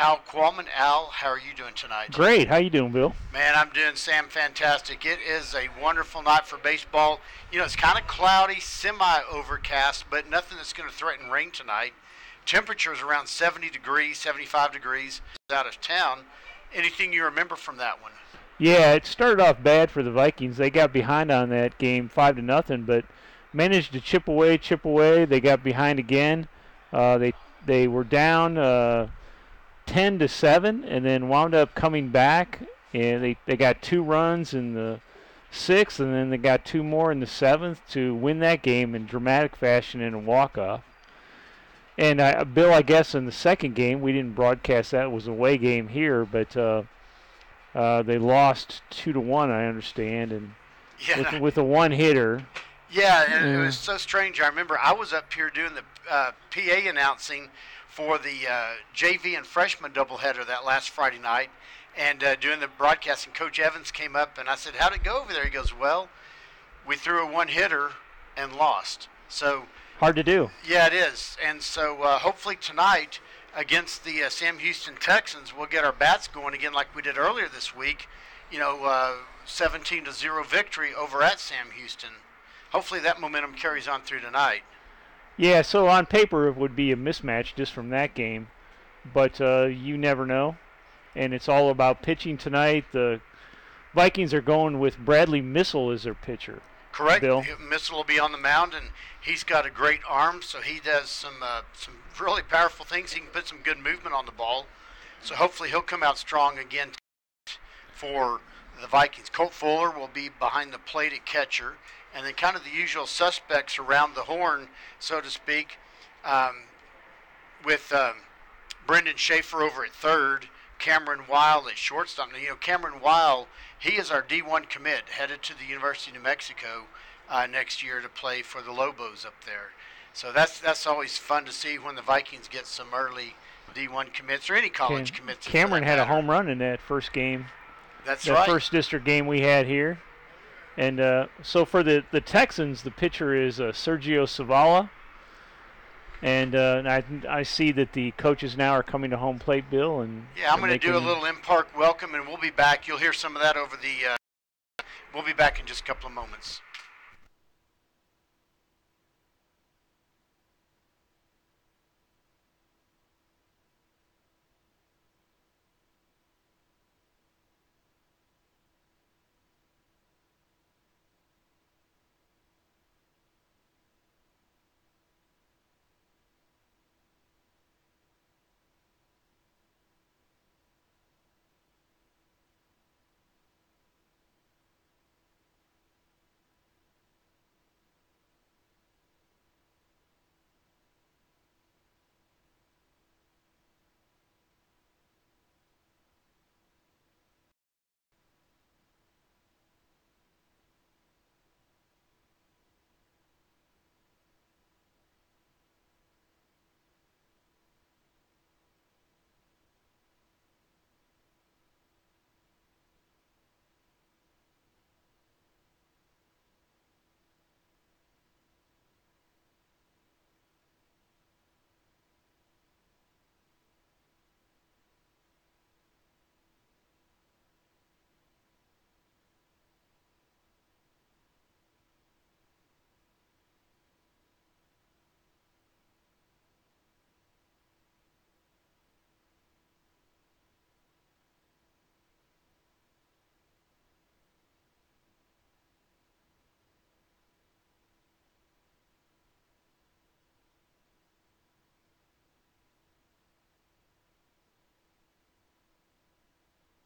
Al Qualman. Al, how are you doing tonight? Great. How you doing, Bill? Man, I'm doing, Sam, fantastic. It is a wonderful night for baseball. You know, it's kind of cloudy, semi-overcast, but nothing that's going to threaten rain tonight. Temperatures around 70 degrees, 75 degrees out of town. Anything you remember from that one? Yeah, it started off bad for the Vikings. They got behind on that game 5-0, but managed to chip away, chip away. They got behind again. They were down 10-7, and then wound up coming back. And they got 2 runs in the 6th, and then they got 2 more in the 7th to win that game in dramatic fashion in a walk-off. And Bill, I guess in the second game, we didn't broadcast that. It was an away game here, but they lost 2-1, I understand, and with a one-hitter. Yeah, and it was so strange. I remember I was up here doing the PA announcing for the JV and freshman doubleheader that last Friday night, and doing the broadcasting. Coach Evans came up, and I said, "How'd it go over there?" He goes, "Well, we threw a one-hitter and lost." So hard to do. Yeah, it is. And so hopefully tonight against the Sam Houston Texans, we'll get our bats going again like we did earlier this week. 17-0 victory over at Sam Houston. Hopefully that momentum carries on through tonight. Yeah, so on paper it would be a mismatch just from that game, but you never know. And it's all about pitching tonight. The Vikings are going with Bradley Missel as their pitcher. Correct. Bill? Missel will be on the mound, and he's got a great arm, so he does some really powerful things. He can put some good movement on the ball. So hopefully he'll come out strong again for the Vikings. Colt Fuller will be behind the plate at catcher, and then kind of the usual suspects around the horn, so to speak, with Brendan Schaefer over at third, Cameron Weil at shortstop. Now, Cameron Weil, he is our D1 commit, headed to the University of New Mexico next year to play for the Lobos up there. So that's always fun to see when the Vikings get some early D1 commits or any college commits. Cameron had a home run in that first game. That's right. The first district game we had here. And so for the Texans, the pitcher is Sergio Zavala. And I see that the coaches now are coming to home plate, Bill. And yeah, I'm going to do a little in-park welcome, and we'll be back. You'll hear some of that over the we'll be back in just a couple of moments.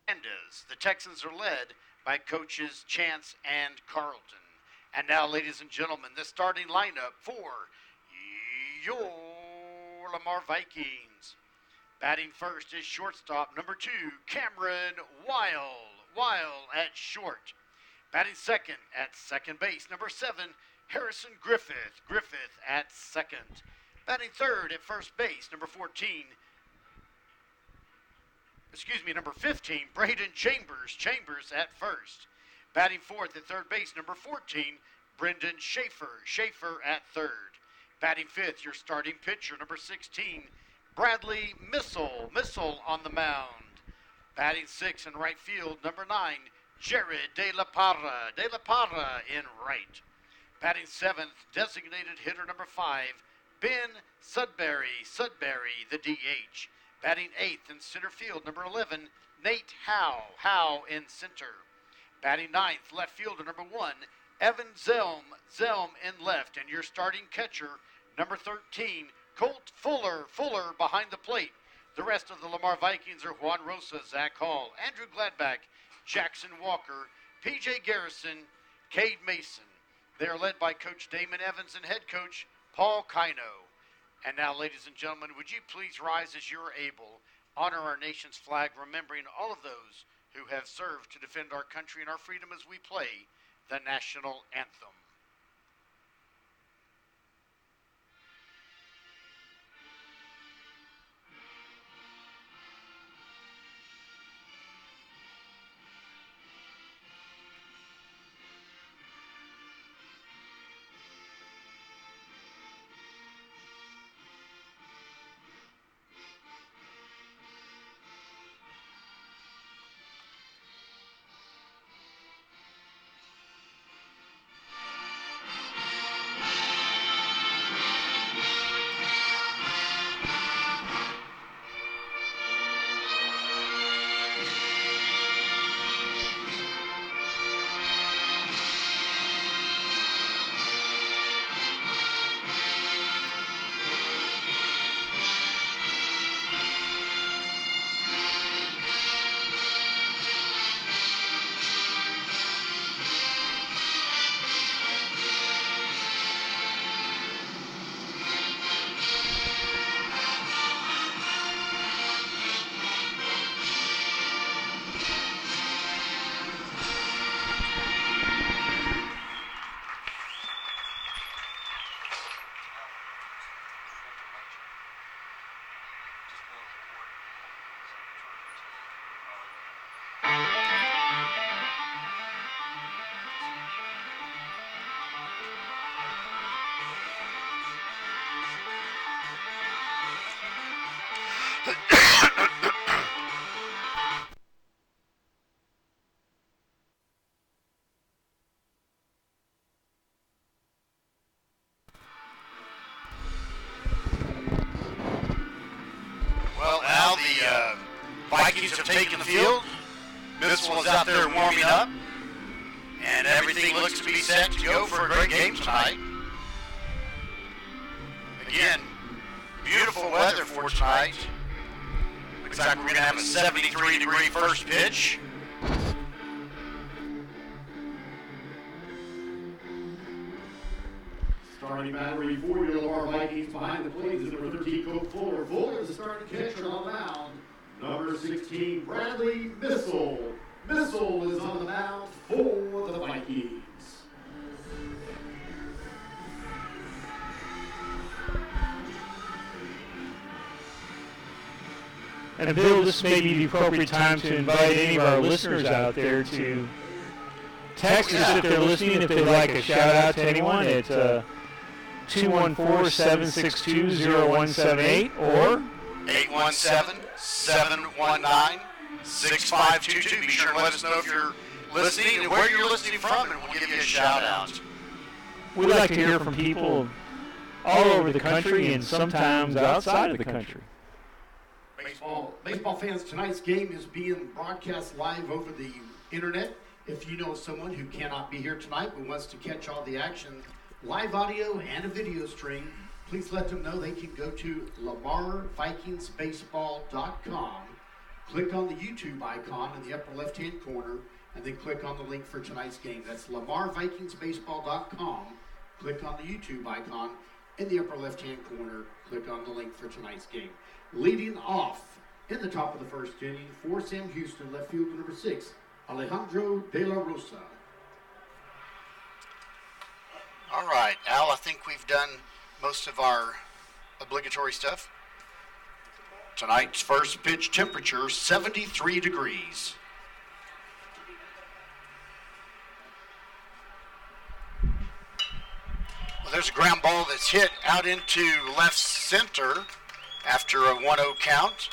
Hernandez. The Texans are led by coaches Chance and Carlton. And now, ladies and gentlemen, the starting lineup for your Lamar Vikings. Batting first is shortstop number 2, Cameron Weil. Weil at short. Batting second at second base, number 7, Harrison Griffith. Griffith at second. Batting third at first base, number 15, Braden Chambers. Chambers at first. Batting fourth at third base, number 14, Brendan Schaefer. Schaefer at third. Batting fifth, your starting pitcher, number 16, Bradley Missile on the mound. Batting 6 in right field, number 9, Jared De La Parra in right. Batting 7th, designated hitter number 5, Ben Sudbury, the DH. Batting 8th in center field, number 11, Nate Howe in center. Batting 9th, left fielder number 1, Evan Zelm in left. And your starting catcher, number 13, Colt Fuller behind the plate. The rest of the Lamar Vikings are Juan Rosa, Zach Hall, Andrew Gladback, Jackson Walker, P.J. Garrison, Kade Mason. They are led by Coach Damon Evans and head coach Paul Kino. And now, ladies and gentlemen, would you please rise as you're able, honor our nation's flag, remembering all of those who have served to defend our country and our freedom as we play the national anthem. Vikings have taken the field. Missile is out there warming up. And everything looks to be set to go for a great game tonight. Again, beautiful weather for tonight. Looks like we're going to have a 73-degree first pitch. Starting battery for your Lamar Vikings behind the plate is number 13, Colt Fuller. Fuller is the starting catcher on the mound. Number 16, Bradley Missile. Missile is on the mound for the Vikings. And Bill, this may be the appropriate time to invite any of our listeners out there to text us if they're listening, if they'd like a shout out to anyone at 214-762-0178 or 817-719-6522. Be sure to let us know if you're listening and where you're listening from, and we'll give you a shout out. We'd like to hear from people all over the country and sometimes outside of the country. Baseball fans, tonight's game is being broadcast live over the internet. If you know someone who cannot be here tonight but wants to catch all the action, live audio and a video stream, please let them know they can go to LamarVikingsBaseball.com, click on the YouTube icon in the upper left-hand corner, and then click on the link for tonight's game. That's LamarVikingsBaseball.com, click on the YouTube icon in the upper left-hand corner, click on the link for tonight's game. Leading off in the top of the first inning for Sam Houston, left fielder number 6, Alejandro De La Rosa. All right, Al, I think we've done most of our obligatory stuff. Tonight's first pitch temperature, 73 degrees. Well, there's a ground ball that's hit out into left center. after a 1-0 count.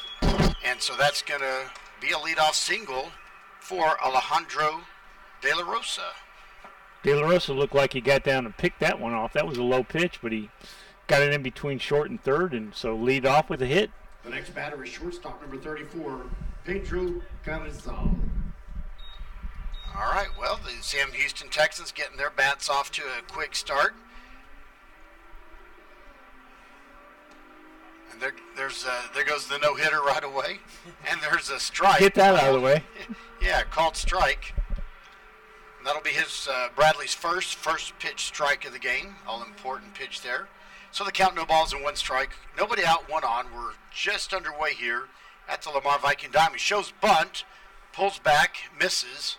And so that's going to be a leadoff single for Alejandro De La Rosa. De La Rosa looked like he got down and picked that one off. That was a low pitch, but he got it in between short and third, and so lead off with a hit. The next batter is shortstop number 34, Pedro Carrizal. All right, well, the Sam Houston Texans getting their bats off to a quick start. And there goes the no-hitter right away. And there's a strike. Get that out of the way. Yeah, called strike. And that'll be his Bradley's first pitch strike of the game. All-important pitch there. So the count, no balls and 1 strike. Nobody out, 1 on. We're just underway here at the Lamar Viking Diamond. Shows bunt, pulls back, misses.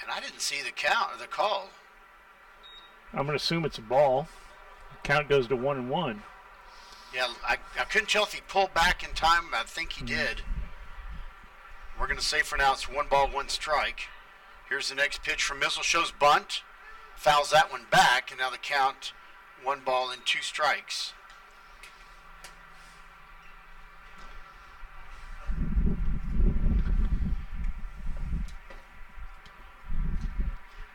And I didn't see the count or the call. I'm going to assume it's a ball. Count goes to 1-1. Yeah, I couldn't tell if he pulled back in time. I think he did. We're going to say for now it's 1 ball, 1 strike. Here's the next pitch from Missile. Shows bunt. Fouls that one back. And now the count, 1 ball and 2 strikes.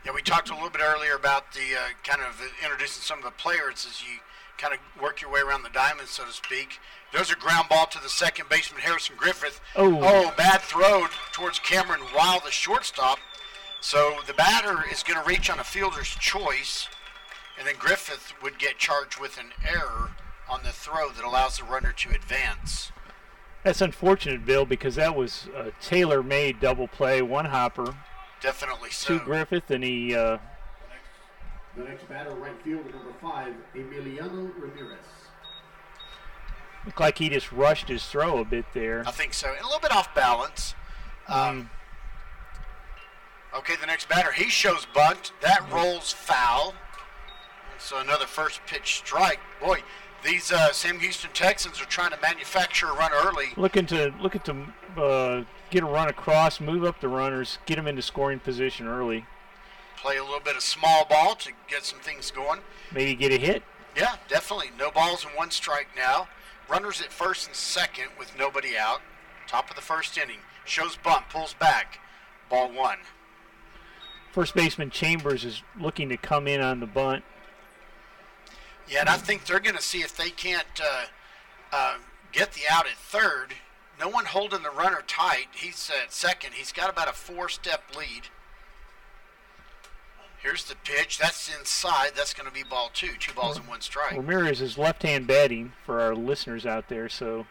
Yeah, we talked a little bit earlier about the kind of introducing some of the players as you kind of work your way around the diamond, so to speak. There's a ground ball to the second baseman, Harrison Griffith. Oh, bad throw towards Cameron Wild, the shortstop. So the batter is going to reach on a fielder's choice, and then Griffith would get charged with an error on the throw that allows the runner to advance. That's unfortunate, Bill, because that was a tailor-made double play, 1 hopper. Definitely so. 2 Griffith, and he... The next batter, right fielder, number 5, Emiliano Ramirez. Looked like he just rushed his throw a bit there. I think so. And a little bit off balance. Okay, the next batter, he shows bunt. That rolls foul. So another first pitch strike. Boy, these Sam Houston Texans are trying to manufacture a run early. Looking to get a run across, move up the runners, get them into scoring position early. Play a little bit of small ball to get some things going. Maybe get a hit. Yeah, definitely. No balls and 1 strike now. Runners at first and second with nobody out. Top of the first inning. Shows bunt, pulls back. Ball 1. First baseman Chambers is looking to come in on the bunt. Yeah, and I think they're going to see if they can't get the out at third. No one holding the runner tight. He's at second. He's got about a 4-step lead. Here's the pitch. That's inside. That's going to be ball 2. 2 balls and 1 strike. Ramirez is left-hand batting for our listeners out there, so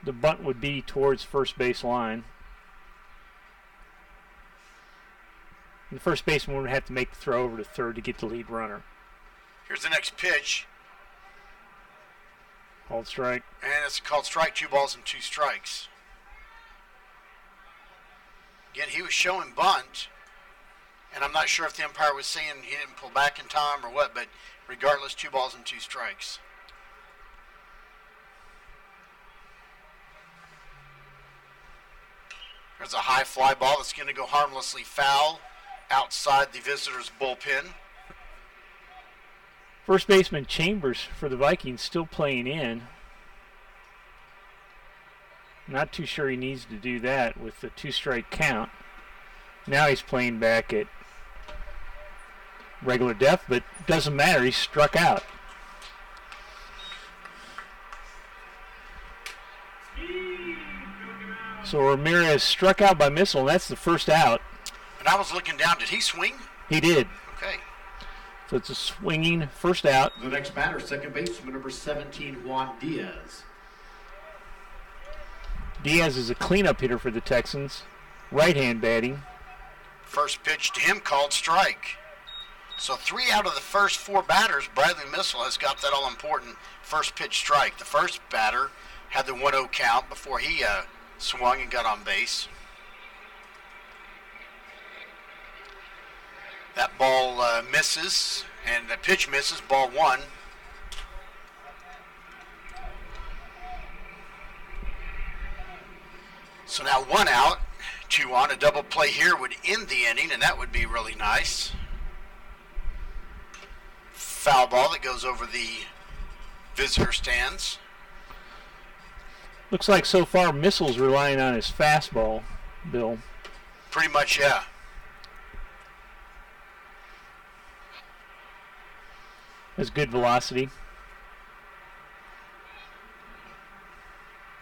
the bunt would be towards first base line. And the first baseman would have to make the throw over to third to get the lead runner. Here's the next pitch. Called strike. And it's called strike. 2 balls and 2 strikes. Again, he was showing bunt. And I'm not sure if the umpire was saying he didn't pull back in time or what, but regardless, 2 balls and 2 strikes. There's a high fly ball that's going to go harmlessly foul outside the visitor's bullpen. First baseman Chambers for the Vikings still playing in. Not too sure he needs to do that with the 2-strike count. Now he's playing back at regular depth, but doesn't matter. He's struck out. So Ramirez struck out by Missile, and that's the first out. And I was looking down. Did he swing? He did. Okay. So it's a swinging first out. The next batter, second baseman, number 17, Juan Diaz. Diaz is a cleanup hitter for the Texans. Right-hand batting. First pitch to him called strike. So 3 out of the first 4 batters, Bradley Missile has got that all-important first pitch strike. The first batter had the 1-0 count before he swung and got on base. That ball misses, and the pitch misses, ball 1. So now 1 out, 2 on. A double play here would end the inning, and that would be really nice. Foul ball that goes over the visitor stands. Looks like so far Missile's relying on his fastball, Bill. Pretty much, yeah. Has good velocity.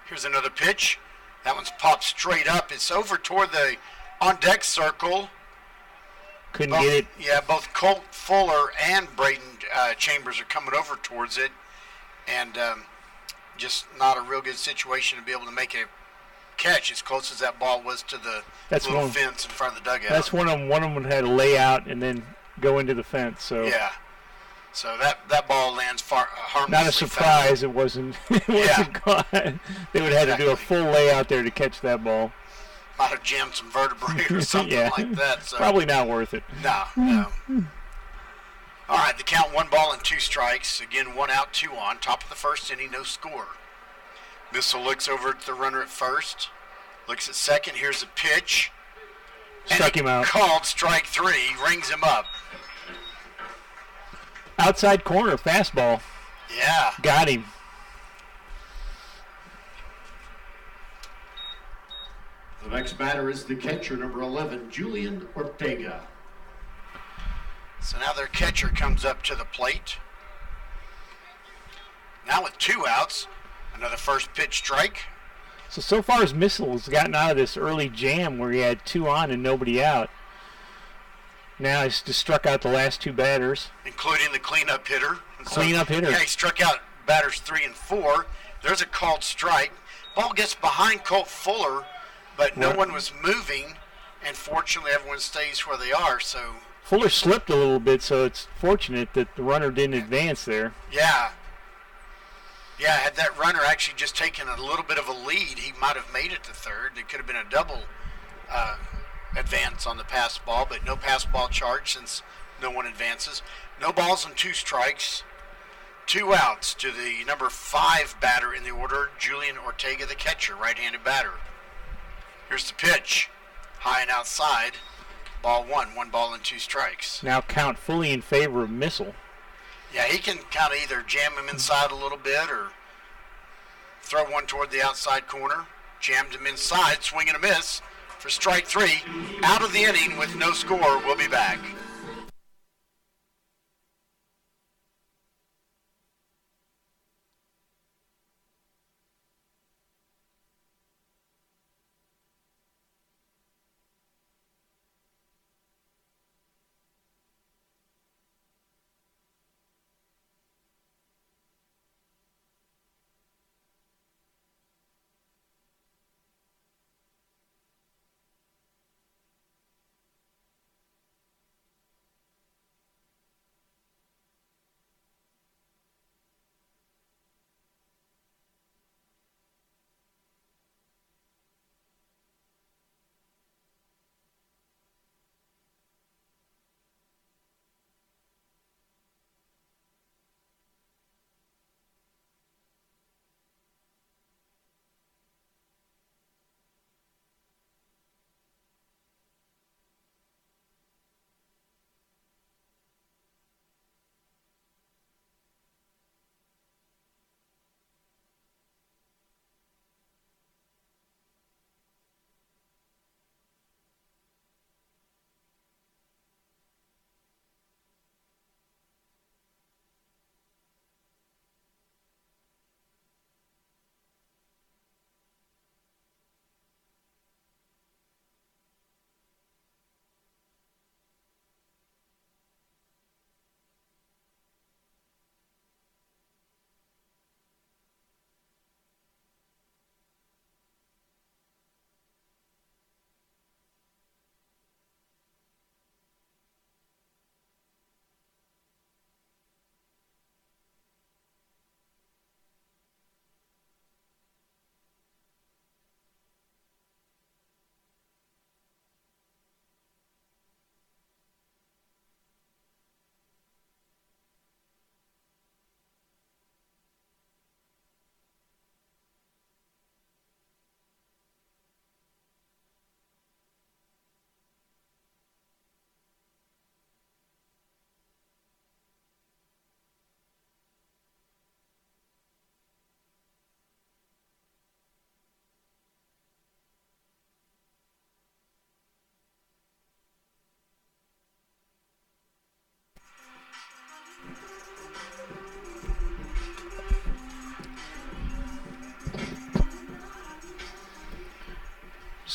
Here's another pitch. That one's popped straight up. It's over toward the on-deck circle. Couldn't get it. Yeah, both Colt Fuller and Braden Chambers are coming over towards it. And just not a real good situation to be able to make a catch as close as that ball was to the little fence in front of the dugout. That's one of them had to lay out and then go into the fence. So yeah. So that ball lands harmlessly. Not a surprise. It wasn't. It wasn't caught. They would have had to do a full layout there to catch that ball. Might have jammed some vertebrae or something like that. So. Probably not worth it. No. All right, the count 1 ball and 2 strikes. Again, 1 out, 2 on. Top of the first inning, no score. Missile looks over at the runner at first. Looks at second. Here's a pitch. Struck him out. Called strike 3. Rings him up. Outside corner, fastball. Yeah. Got him. The next batter is the catcher, number 11, Julian Ortega. So now their catcher comes up to the plate. Now with 2 outs, another first pitch strike. So far as Missile has gotten out of this early jam where he had 2 on and nobody out. Now he's just struck out the last 2 batters. Including the cleanup hitter. Cleanup hitter. Yeah, he struck out batters 3 and 4. There's a called strike. Ball gets behind Colt Fuller, but no one was moving, and fortunately everyone stays where they are. So Fuller slipped a little bit, so it's fortunate that the runner didn't advance there. Yeah. Yeah, had that runner actually just taken a little bit of a lead, he might have made it to third. It could have been a double advance on the pass ball, but no pass ball charge since no one advances. No balls and 2 strikes. 2 outs to the number 5 batter in the order, Julian Ortega, the catcher, right-handed batter. Here's the pitch. High and outside. Ball 1. 1 ball and 2 strikes. Now count fully in favor of Missile. Yeah, he can kind of either jam him inside a little bit or throw one toward the outside corner. Jammed him inside, swing and a miss for strike 3. Out of the inning with no score. We'll be back.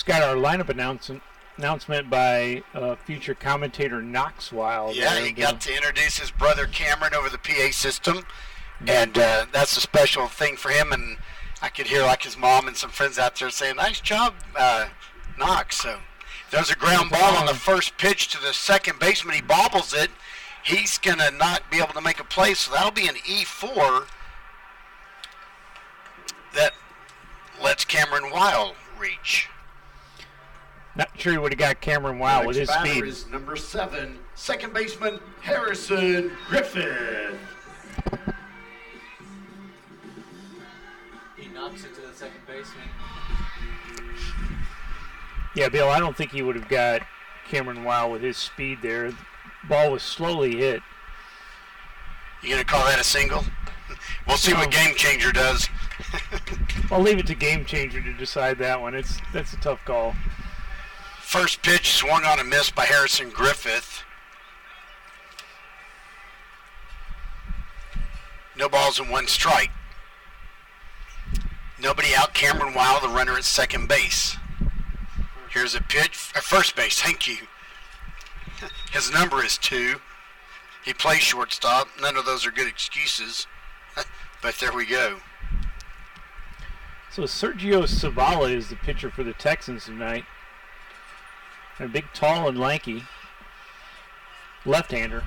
just got our lineup announcement by future commentator Knox Wild. Yeah, he got to introduce his brother Cameron over the PA system, and that's a special thing for him. And I could hear like his mom and some friends out there saying, "Nice job, Knox." So there's a ground ball on the first pitch to the second baseman. He bobbles it. He's gonna not be able to make a play, so that'll be an E4 that lets Cameron Wild reach. Not sure he would have got Cameron Wild with his speed. Is number 7, second baseman Harrison Griffin. He knocks it to the second baseman. Yeah, Bill, I don't think he would have got Cameron Wild with his speed there. The ball was slowly hit. You gonna call that a single? We'll see what Game Changer does. I'll leave it to Game Changer to decide that one. That's a tough call. First pitch swung on a miss by Harrison Griffith. No balls and 1 strike. Nobody out. Cameron Wild, the runner at second base. Here's a pitch. First base, thank you. His number is 2. He plays shortstop. None of those are good excuses. But there we go. So Sergio Zavala is the pitcher for the Texans tonight. A big, tall, and lanky left-hander.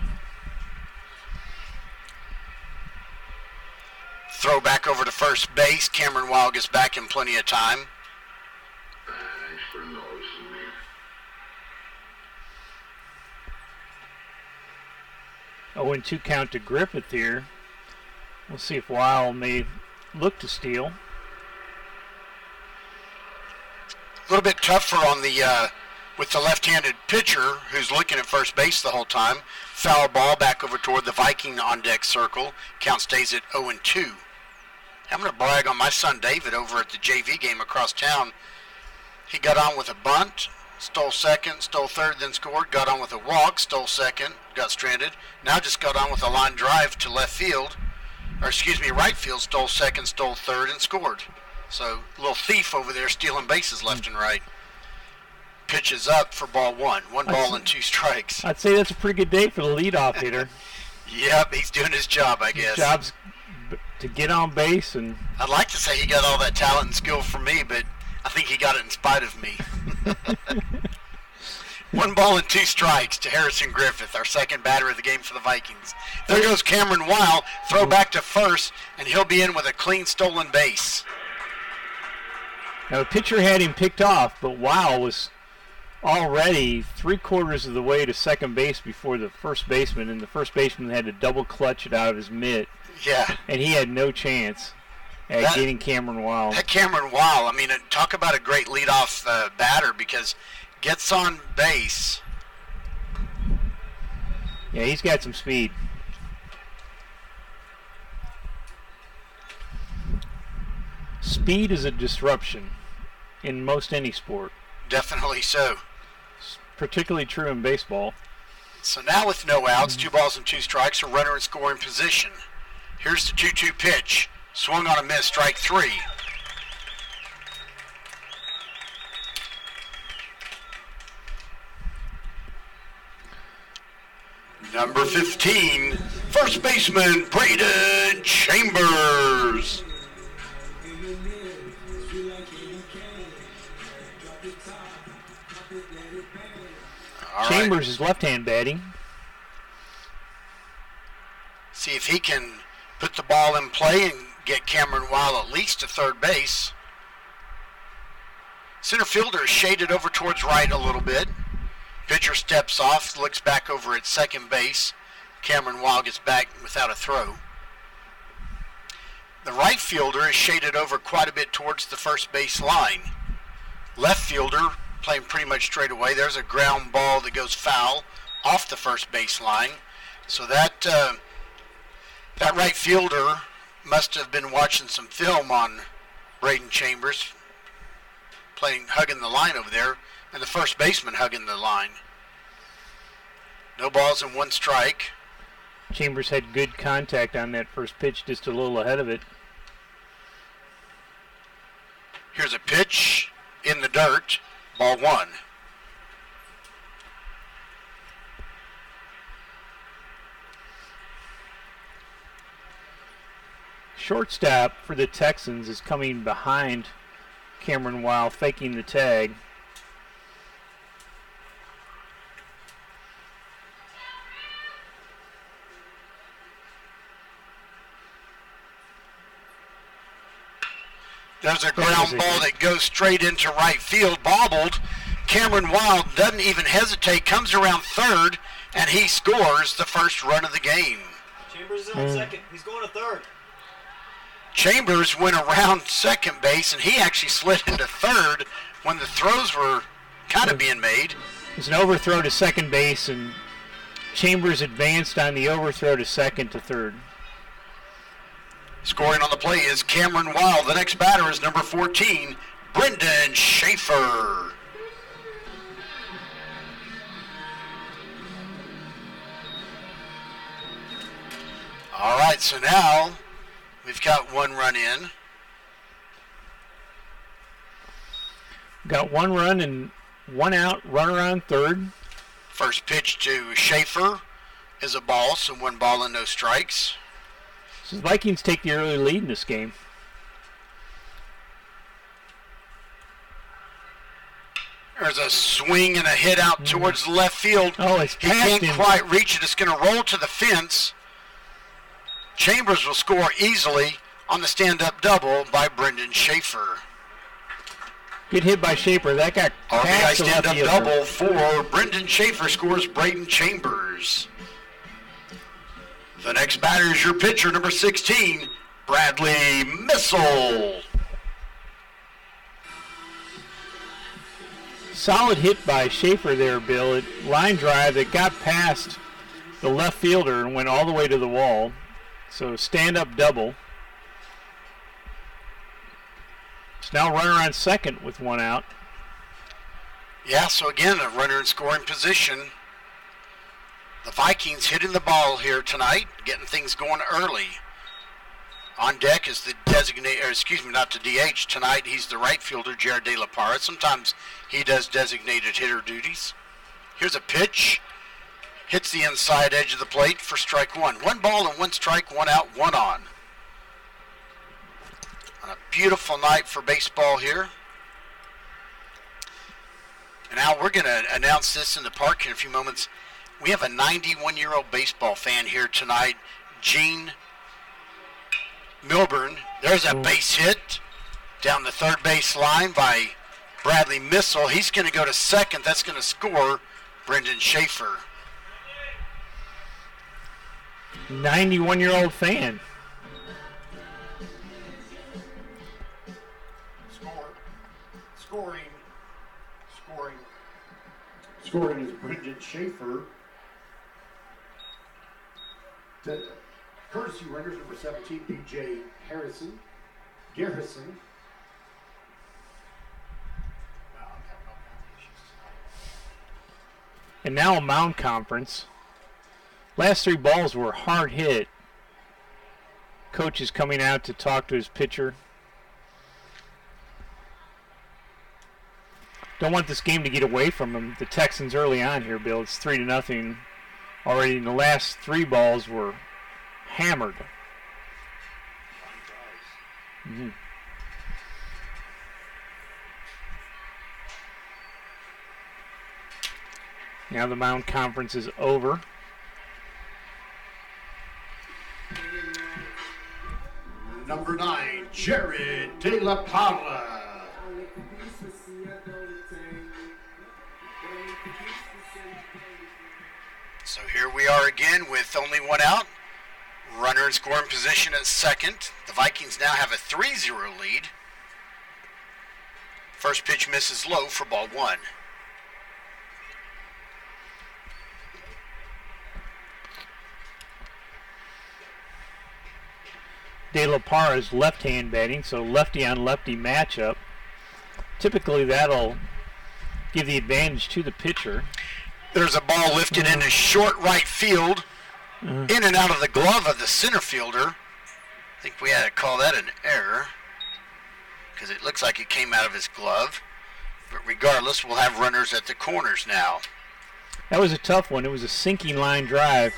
Throw back over to first base. Cameron Wild gets back in plenty of time. Thanks for noticing me. 0-2 count to Griffith here. We'll see if Wild may look to steal. A little bit tougher on the with the left-handed pitcher who's looking at first base the whole time. Foul ball back over toward the Viking on-deck circle. Count stays at 0-2. I'm going to brag on my son David over at the JV game across town. He got on with a bunt, stole second, stole third, then scored. Got on with a walk, stole second, got stranded. Now just got on with a line drive to left field, right field, stole second, stole third, and scored. So a little thief over there stealing bases left and right. Pitches up for ball 1. 1 ball and 2 strikes. I'd say that's a pretty good day for the leadoff hitter. Yep, he's doing his job, I guess. His job's to get on base, and I'd like to say he got all that talent and skill from me, but I think he got it in spite of me. 1 ball and 2 strikes to Harrison Griffith, our second batter of the game for the Vikings. There goes Cameron Wild, throw back to first, and he'll be in with a clean stolen base. now the pitcher had him picked off, but Wild was already 3/4 of the way to second base before the first baseman, and the first baseman had to double clutch it out of his mitt. Yeah. And he had no chance at getting Cameron Wild. That Cameron Wild, I mean, talk about a great leadoff batter, because gets on base. Yeah, he's got some speed. Speed is a disruption in most any sport. Definitely so. It's particularly true in baseball. So now with no outs, 2 balls and 2 strikes, a runner in scoring position. Here's the 2-2 pitch. Swung on a miss, strike 3. Number 15, first baseman Braden Chambers. Chambers is left-hand batting. See if he can put the ball in play and get Cameron Wild at least to third base. Center fielder is shaded over towards right a little bit. Pitcher steps off, looks back over at second base. Cameron Wild gets back without a throw. The right fielder is shaded over quite a bit towards the first base line. Left fielder playing pretty much straight away. There's a ground ball that goes foul off the first base line. So that right fielder must have been watching some film on Braden Chambers, hugging the line over there, and the first baseman hugging the line. No balls and 1 strike. Chambers had good contact on that first pitch, just a little ahead of it. Here's a pitch in the dirt. Ball one. Shortstop for the Texans is coming behind Cameron Weil, faking the tag. There's a ground ball that goes straight into right field, bobbled. Cameron Weil doesn't even hesitate, comes around third, and he scores the first run of the game. Chambers is on second. He's going to third. Chambers went around second base, and he actually slid into third when the throws were kind of being made. There's an overthrow to second base, and Chambers advanced on the overthrow to second to third. Scoring on the play is Cameron Weil. The next batter is number 14, Brendan Schaefer. All right, so now we've got one run in. Got one run and one out, runner on third. First pitch to Schaefer is a ball, so 1 ball and no strikes. So the Vikings take the early lead in this game. There's a swing and a hit out towards left field. Oh, it's he past can't him. quite reach it. It's going to roll to the fence. Chambers will score easily on the stand-up double by Brendan Schaefer. Good hit by Schaefer. That got RBI past the left stand-up fielder. double for Brendan Schaefer, scores Braden Chambers. The next batter is your pitcher, number 16, Bradley Missile. Solid hit by Schaefer there, Bill. It line drive that got past the left fielder and went all the way to the wall. So stand-up double. It's now runner on second with one out. Yeah, so again, a runner in scoring position. The Vikings hitting the ball here tonight, getting things going early. On deck is the designated, or excuse me, not the DH. Tonight he's the right fielder, Jared De La Parra. Sometimes he does designated hitter duties. Here's a pitch. Hits the inside edge of the plate for strike one. 1 ball and 1 strike, 1 out, 1 on. On a beautiful night for baseball here. And now we're going to announce this in the park in a few moments. We have a 91-year-old baseball fan here tonight, Gene Milburn. There's a base hit down the third base line by Bradley Missile. He's going to go to second. That's going to score Brendan Schaefer. 91-year-old fan. Scoring is Brendan Schaefer. The courtesy runners, number 17, B.J. Garrison. And now a mound conference. Last 3 balls were hard hit. Coach is coming out to talk to his pitcher. Don't want this game to get away from them. The Texans early on here, Bill. It's 3-0 already. The last 3 balls were hammered. Mm-hmm. Now the mound conference is over. Number 9, Jared De La Parra. So here we are again with only 1 out. Runner in scoring position at second. The Vikings now have a 3-0 lead. First pitch misses low for ball 1. De La Parra is left-hand batting, so lefty-on-lefty matchup. Typically that'll give the advantage to the pitcher. There's a ball lifted into short right field, in and out of the glove of the center fielder. I think we had to call that an error because it looks like it came out of his glove. But regardless, we'll have runners at the corners now. That was a tough one. It was a sinking line drive.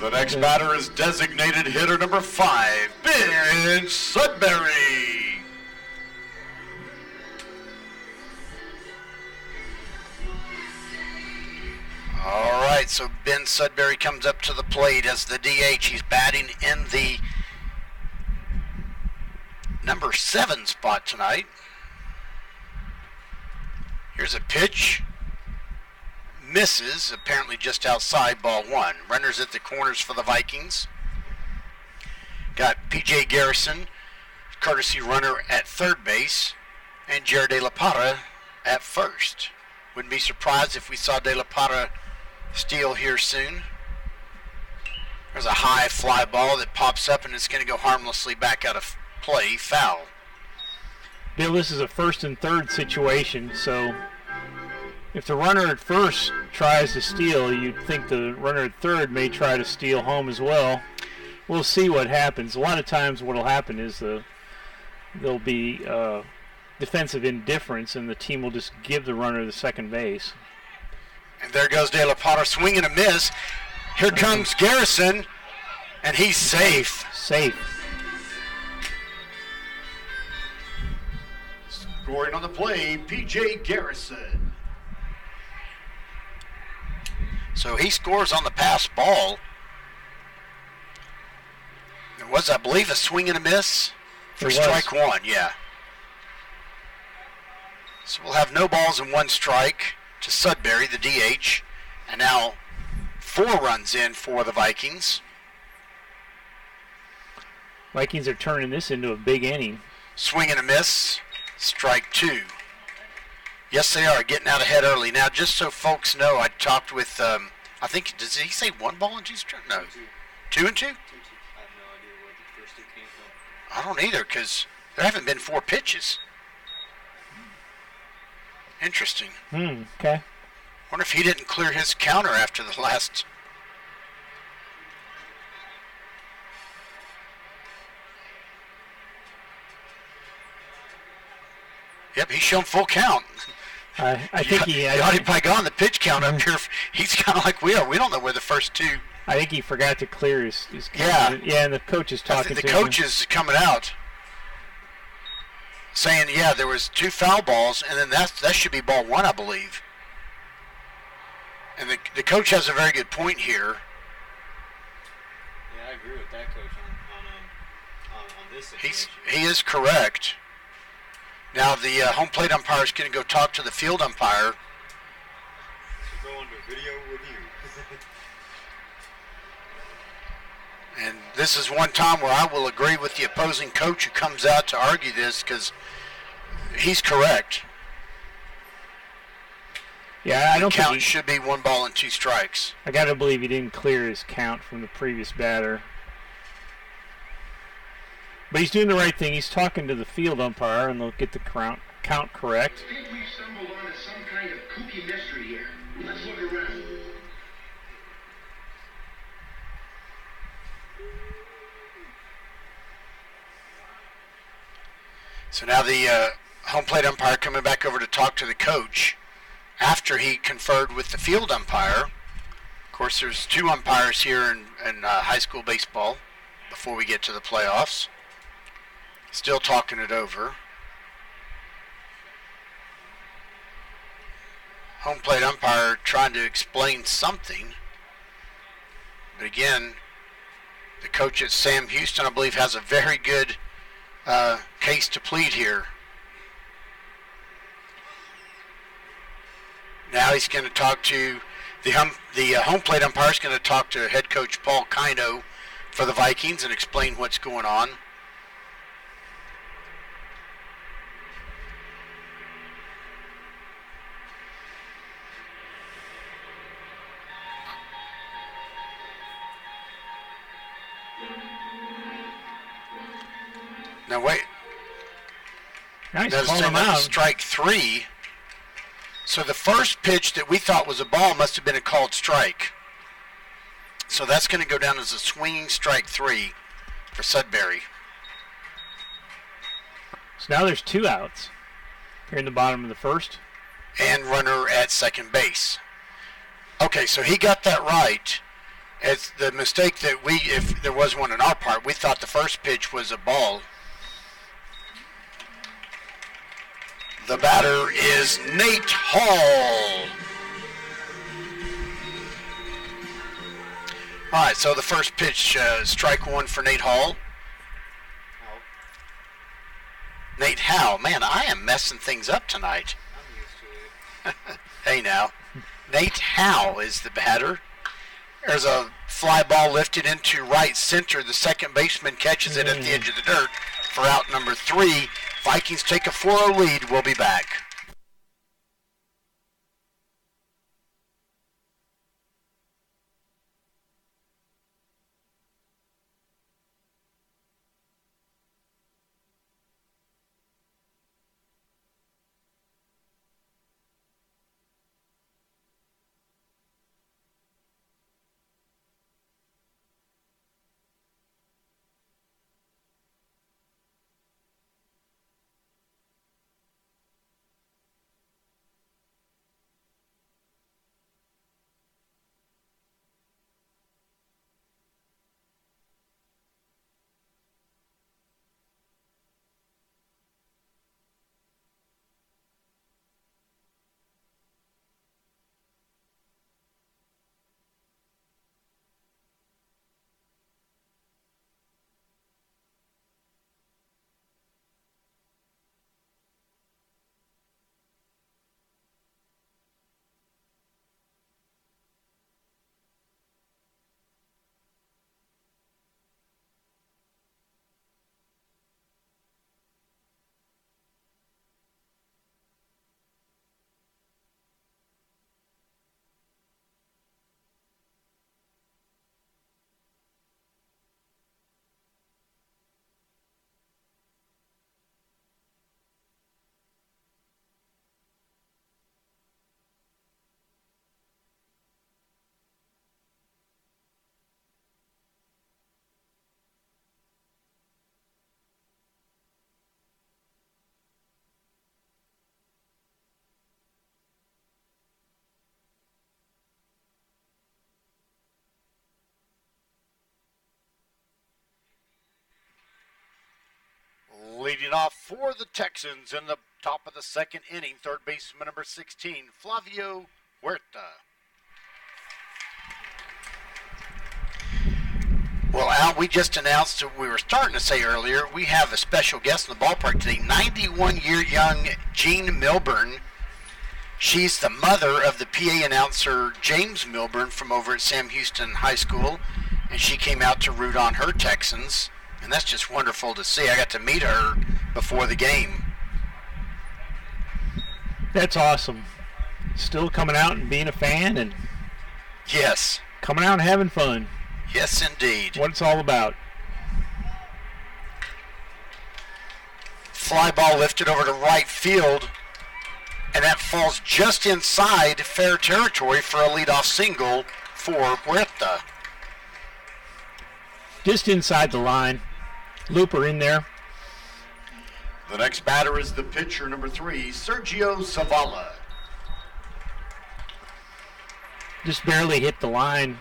The next batter is designated hitter number 5, Ben Sudbury. All right, so Ben Sudbury comes up to the plate as the DH. He's batting in the number 7 spot tonight. Here's a pitch. Misses, apparently just outside, ball 1. Runners at the corners for the Vikings. Got P.J. Garrison, courtesy runner at third base, and Jared De La Parra at first. Wouldn't be surprised if we saw De La Parra steal here soon. There's a high fly ball that pops up, and it's going to go harmlessly back out of play, foul. Bill, this is a first and third situation, so if the runner at first tries to steal, you'd think the runner at third may try to steal home as well. We'll see what happens. A lot of times what will happen is there'll be defensive indifference, and the team will just give the runner the second base. And there goes De La Parra, swing and a miss. Here comes Garrison, and he's safe. Safe. Scoring on the play, P.J. Garrison. So he scores on the pass ball. There was, I believe, a swing and a miss for strike 1, yeah. So we'll have no balls and 1 strike to Sudbury, the DH. And now 4 runs in for the Vikings. Vikings are turning this into a big inning. Swing and a miss, strike 2. Yes, they are getting out ahead early. Now, just so folks know, I talked with, I think, does he say 1 ball and 2 strikes? No. 2 and 2? I have no idea where the first 2 came from. I don't either, because there haven't been 4 pitches. Interesting. Okay. Wonder if he didn't clear his counter after the last. Yep, he's shown full count. I think he ought to probably got on the pitch count up here. He's kind of like we are. We don't know where the first 2. I think he forgot to clear his yeah. count. Yeah, and the coach is talking to him. The coach is coming out saying, yeah, there was 2 foul balls, and then that should be ball 1, I believe. And the coach has a very good point here. Yeah, I agree with that coach on this situation. He is correct. Now the home plate umpire is going to go talk to the field umpire. Go under video review. And this is one time where I will agree with the opposing coach who comes out to argue this, because he's correct. Yeah, I don't think count should be 1 ball and 2 strikes. I got to believe he didn't clear his count from the previous batter. But he's doing the right thing. He's talking to the field umpire, and they'll get the count correct. I think we've stumbled onto some kind of kooky mystery here. Let's look around. So now the home plate umpire coming back over to talk to the coach after he conferred with the field umpire. Of course, there's 2 umpires here in high school baseball before we get to the playoffs. Still talking it over. Home plate umpire trying to explain something. But again, the coach at Sam Houston, I believe, has a very good case to plead here. Now he's going to talk to the home plate umpire is going to talk to head coach Paul Kino for the Vikings and explain what's going on. Now wait. Nice, That's calling him out. strike 3. So the first pitch that we thought was a ball must have been a called strike. So that's going to go down as a swinging strike 3 for Sudbury. So now there's 2 outs. Here in the bottom of the first. And runner at second base. Okay, so he got that right. It's the mistake that if there was one on our part, we thought the first pitch was a ball. The batter is Nate Hall. All right, so the first pitch, strike one for Nate Hall. Nate Howe. Man, I am messing things up tonight. I'm used to it. Hey now. Nate Howe is the batter. There's a fly ball lifted into right center. The second baseman catches it at the edge of the dirt for out number 3. Vikings take a 4-0 lead. We'll be back. Leading off for the Texans in the top of the second inning, third baseman number 16, Flavio Huerta. Well, Al, we just announced, we were starting to say earlier, we have a special guest in the ballpark today, 91-year young Jean Milburn. She's the mother of the PA announcer James Milburn from over at Sam Houston High School, and she came out to root on her Texans. And that's just wonderful to see. I got to meet her before the game. That's awesome. Still coming out and being a fan and yes, coming out and having fun. Yes, indeed. What it's all about. Fly ball lifted over to right field, and that falls just inside fair territory for a leadoff single for Huerta. Just inside the line. Looper in there. The next batter is the pitcher, number 3, Sergio Zavala. Just barely hit the line.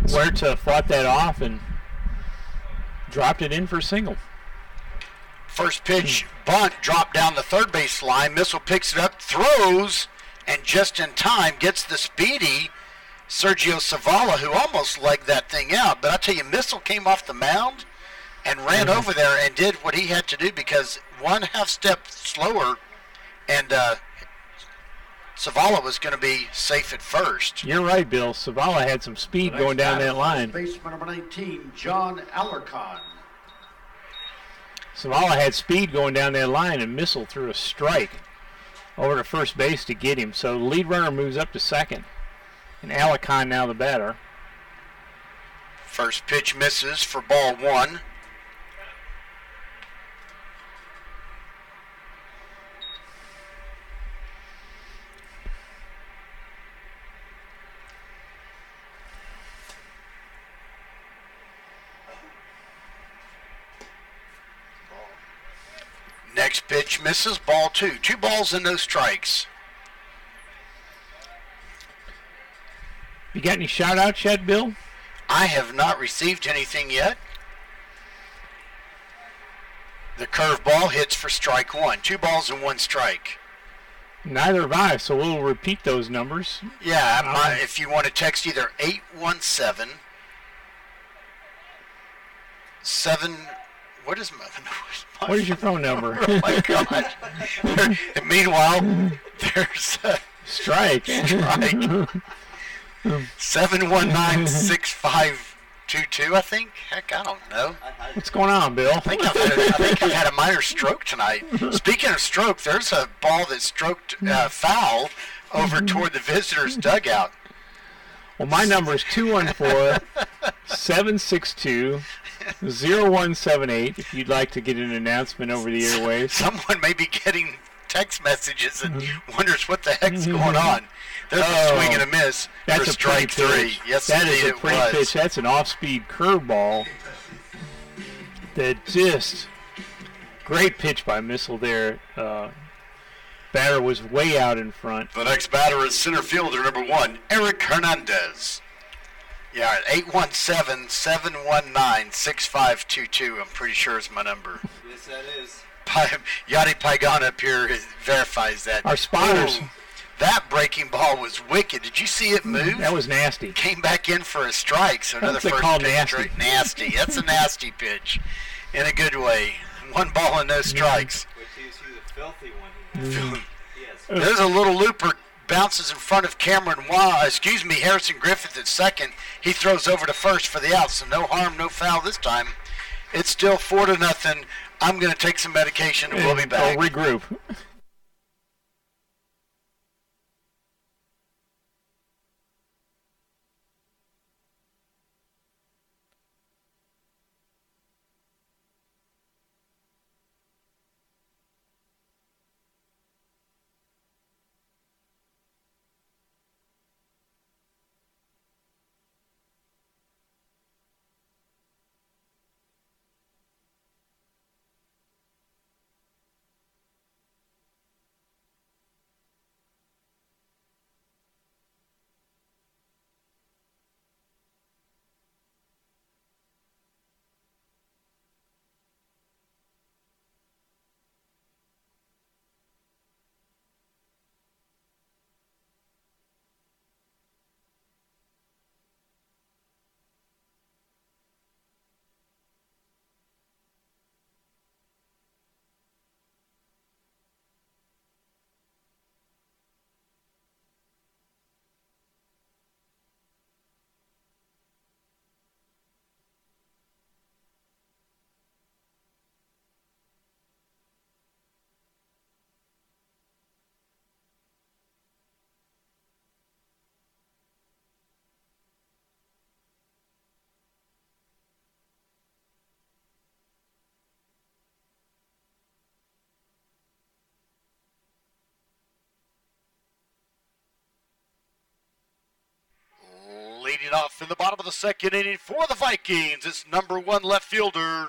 Huerta fought that off and dropped it in for a single. First pitch, bunt, dropped down the third base line. Missile picks it up, throws, and just in time gets the speedy Sergio Zavala, who almost legged that thing out. But I tell you, Missile came off the mound and ran over there and did what he had to do, because one half step slower, and Zavala was going to be safe at first. You're right, Bill. Zavala had some speed going down that line. Baseman number 19, John Alarcon. Zavala had speed going down that line, and Missile threw a strike over to first base to get him. So the lead runner moves up to second. And Alarcon now the batter. First pitch misses for ball 1. Next pitch misses, ball 2. 2 balls and no strikes. You got any shout-outs yet, Bill? I have not received anything yet. The curveball hits for strike 1. 2 balls and 1 strike. Neither have I, so we'll repeat those numbers. Yeah, if you want to text either 817 7. What is my What is your phone number? Oh my God! Meanwhile, there's a strike. 719-6522. I think. Heck, I don't know. What's going on, Bill? I think I've had a minor stroke tonight. Speaking of stroke, there's a ball that stroked foul over toward the visitors' dugout. Well, my number is 214-762-0178 if you'd like to get an announcement over the airwaves. Someone may be getting text messages and wonders what the heck's going on. There's a swing and a miss for strike 3. Yes, that indeed is a pretty pitch. That's an off-speed curveball. That just great pitch by Missile there. Batter was way out in front. The next batter is center fielder number 1, Erick Hernandez. Yeah, 817-719-6522. I'm pretty sure is my number. Yes, that is. Yadi Paigan up here verifies that. Our spotters. Ooh, that breaking ball was wicked. Did you see it move? That was nasty. Came back in for a strike. So another first pitch. Nasty. Nasty. That's a nasty pitch, in a good way. 1 ball and no strikes. Wait till you see the filthy one. Yes. There's a little looper. Bounces in front of Harrison Griffith at second. He throws over to first for the out, so no harm, no foul this time. It's still 4-0. I'm going to take some medication and we'll be back. We'll regroup. Leading off in the bottom of the second inning for the Vikings, it's number 1 left fielder,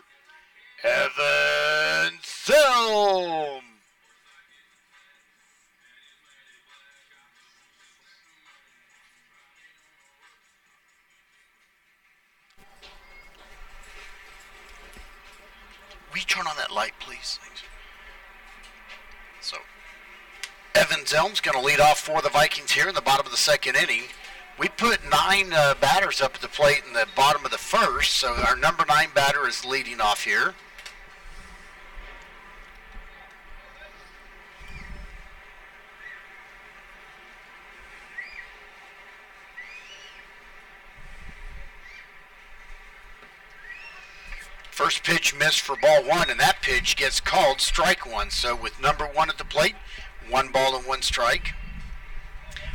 Evan Selm. Will you turn on that light, please? Thanks. So, Evan Zelm's going to lead off for the Vikings here in the bottom of the second inning. We put 9 batters up at the plate in the bottom of the first, so our number 9 batter is leading off here. First pitch missed for ball 1, and that pitch gets called strike 1. So with number 1 at the plate, 1 ball and 1 strike.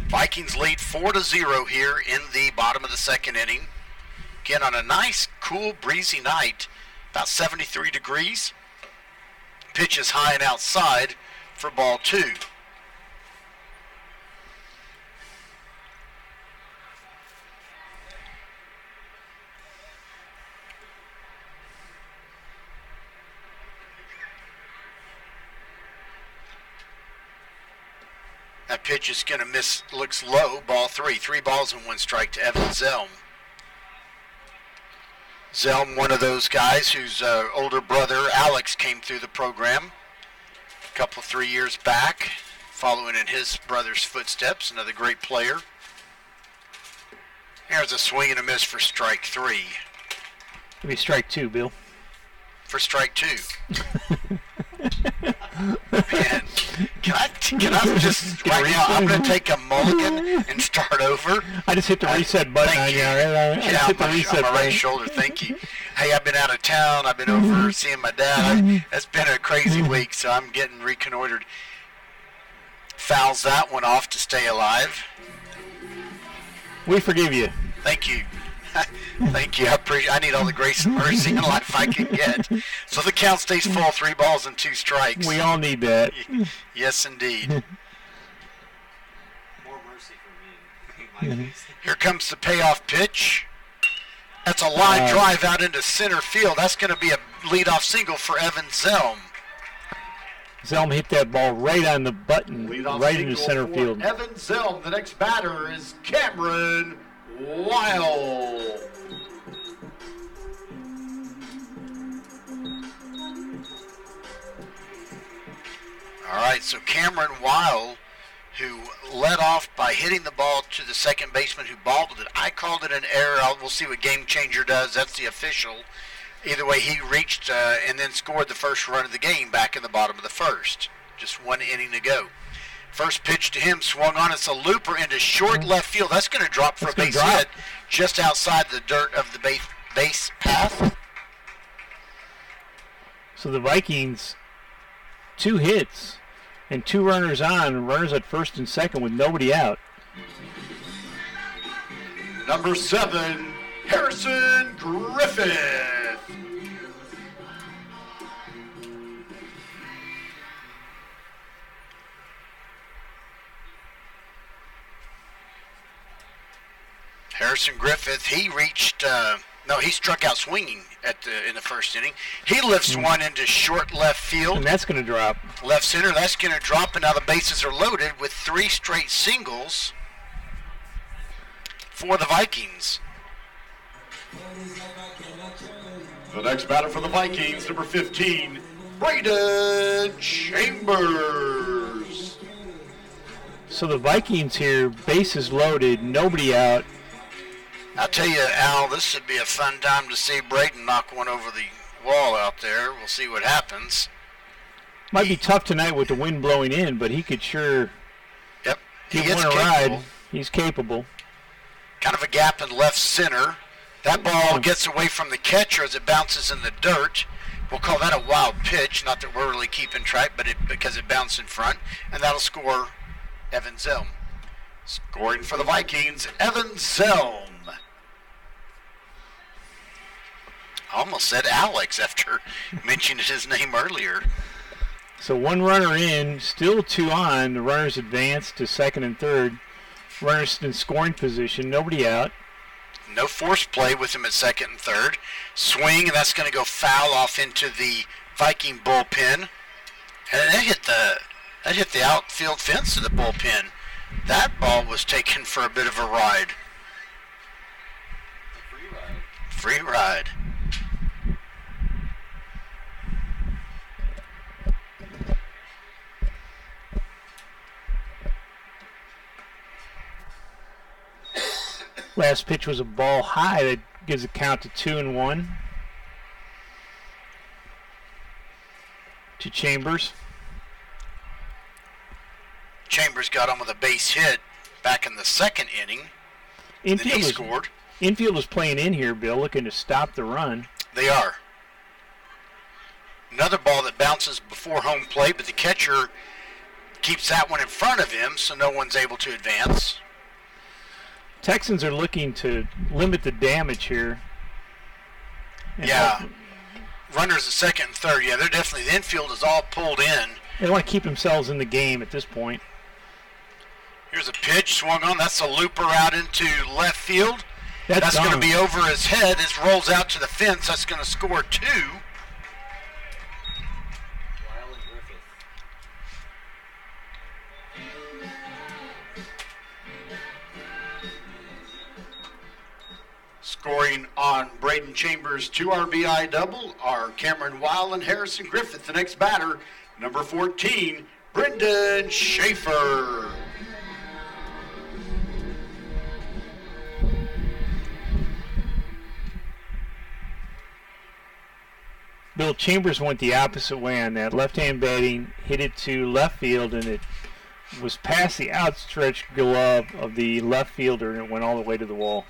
Vikings lead 4-0 here in the bottom of the second inning. Again, on a nice, cool, breezy night, about 73 degrees. Pitch is high and outside for ball 2. That pitch is going to miss, looks low, ball 3. 3 balls and 1 strike to Evan Zelm. Zelm, one of those guys whose older brother, Alex, came through the program a couple, 3 years back, following in his brother's footsteps, another great player. Here's a swing and a miss for strike 3. It'll be strike 2, Bill. For strike 2. Man, can I just right now? I'm going to take a mulligan and start over. I just hit the reset button on you. Yeah, on my right shoulder. Thank you. Hey, I've been out of town. I've been over seeing my dad. It's been a crazy week, so I'm getting reconnoitered. Fouls that one off to stay alive. We forgive you. Thank you. Thank you. I need all the grace and mercy in life I can get. So the count stays full, 3 balls and 2 strikes. We all need that. Yes, indeed. More mercy for me. Here comes the payoff pitch. That's a line drive out into center field. That's going to be a leadoff single for Evan Zelm. Zelm hit that ball right on the button, right into center field. Evan Zelm. The next batter is Cameron Weil. All right, so Cameron Weil, who led off by hitting the ball to the second baseman who bobbled it. I called it an error. We'll see what Game Changer does. That's the official. Either way, he reached and then scored the first run of the game back in the bottom of the first. Just 1 inning to go. First pitch to him, swung on. It's a looper into short left field. That's going to drop for a base hit just outside the dirt of the base path. So the Vikings, 2 hits and 2 runners on, runners at first and second with nobody out. Number 7, Harrison Griffith. Harrison Griffith, he reached, he struck out swinging in the first inning. He lifts one into short left field. And that's going to drop. Left center, that's going to drop, and now the bases are loaded with 3 straight singles for the Vikings. The next batter for the Vikings, number 15, Braden Chambers. So the Vikings here, bases loaded, nobody out. I'll tell you, Al, this should be a fun time to see Braden knock one over the wall out there. We'll see what happens. Might be tough tonight with the wind blowing in, but he could sure he give one a ride. He's capable. Kind of a gap in left center. That ball gets away from the catcher as it bounces in the dirt. We'll call that a wild pitch, not that we're really keeping track, but because it bounced in front, and that'll score Evan Zelm. Scoring for the Vikings, Evan Zelm. I almost said Alex after mentioning his name earlier. So 1 runner in, still 2 on. The runners advance to second and third. Runners in scoring position, nobody out. No force play with him at second and third. Swing, and that's going to go foul off into the Viking bullpen. And that hit the outfield fence of the bullpen. That ball was taken for a bit of a ride. Free ride. Last pitch was a ball high that gives a count to 2-1 to Chambers. Chambers got on with a base hit back in the second inning. Then he scored. Infield is playing in here, Bill, looking to stop the run. They are. Another ball that bounces before home plate, but the catcher keeps that one in front of him, so no one's able to advance. Texans are looking to limit the damage here. Runners at second and third. Yeah, they're definitely, the infield is all pulled in. They want to keep themselves in the game at this point. Here's a pitch swung on. That's a looper out into left field. That's going to be over his head. It rolls out to the fence. That's going to score 2. Scoring on Braden Chambers' 2 RBI double are Cameron Weil and Harrison Griffith. The next batter, number 14, Brendan Schaefer. Bill Chambers went the opposite way on that. Left-hand batting, hit it to left field, and it was past the outstretched glove of the left fielder, and it went all the way to the wall.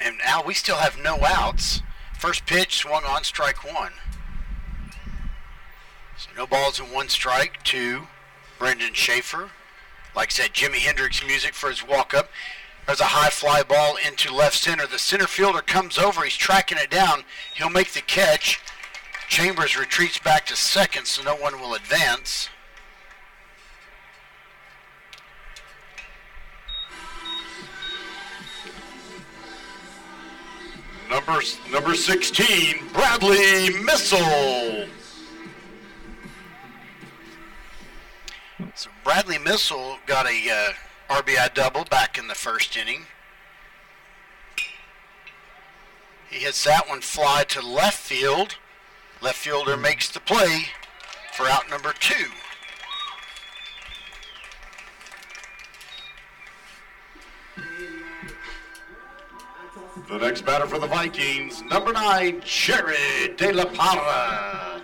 And Al, we still have no outs. First pitch swung on, strike one. So no balls and one strike to Brendan Schaefer. Like I said, Jimi Hendrix music for his walk-up. There's a high fly ball into left center. The center fielder comes over. He's tracking it down. He'll make the catch. Chambers retreats back to second, so no one will advance. Number 16, Bradley Missile. So Bradley Missile got a RBI double back in the first inning. He hits that one fly to left field. Left fielder makes the play for out number 2. The next batter for the Vikings, number 9, Jared De La Parra.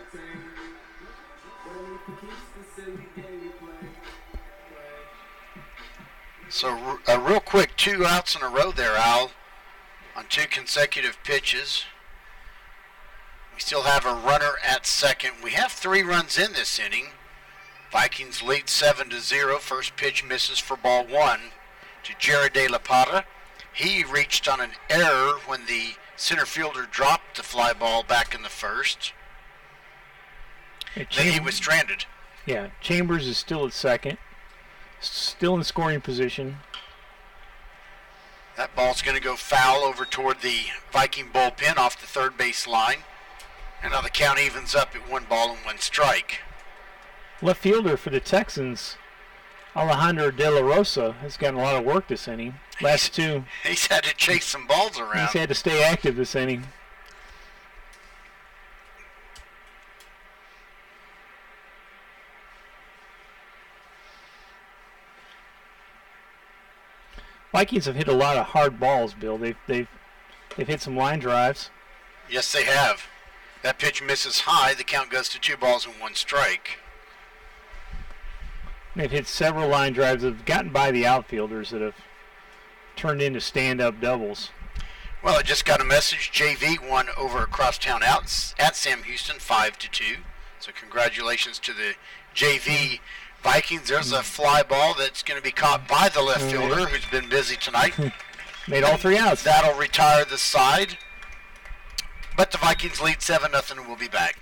So real quick, 2 outs in a row there, Al, on 2 consecutive pitches. We still have a runner at second. We have 3 runs in this inning. Vikings lead 7-0. First pitch misses for ball 1 to Jared De La Parra. He reached on an error when the center fielder dropped the fly ball back in the first. Then he was stranded. Yeah, Chambers is still at second. Still in scoring position. That ball's going to go foul over toward the Viking bullpen off the third base line. And now the count evens up at 1 ball and 1 strike. Left fielder for the Texans, Alejandro De La Rosa, has gotten a lot of work this inning. Last 2. He's had to chase some balls around. He's had to stay active this inning. Vikings have hit a lot of hard balls, Bill. They've hit some line drives. Yes, they have. That pitch misses high. The count goes to 2 balls and 1 strike. They've hit several line drives that have gotten by the outfielders that have turned into stand-up doubles. Well, I just got a message. JV won over Crosstown out at Sam Houston 5-2. So congratulations to the JV Vikings. There's a fly ball that's going to be caught by the left fielder who's been busy tonight. Made all 3 outs. That'll retire the side. But the Vikings lead 7-0 and we'll be back.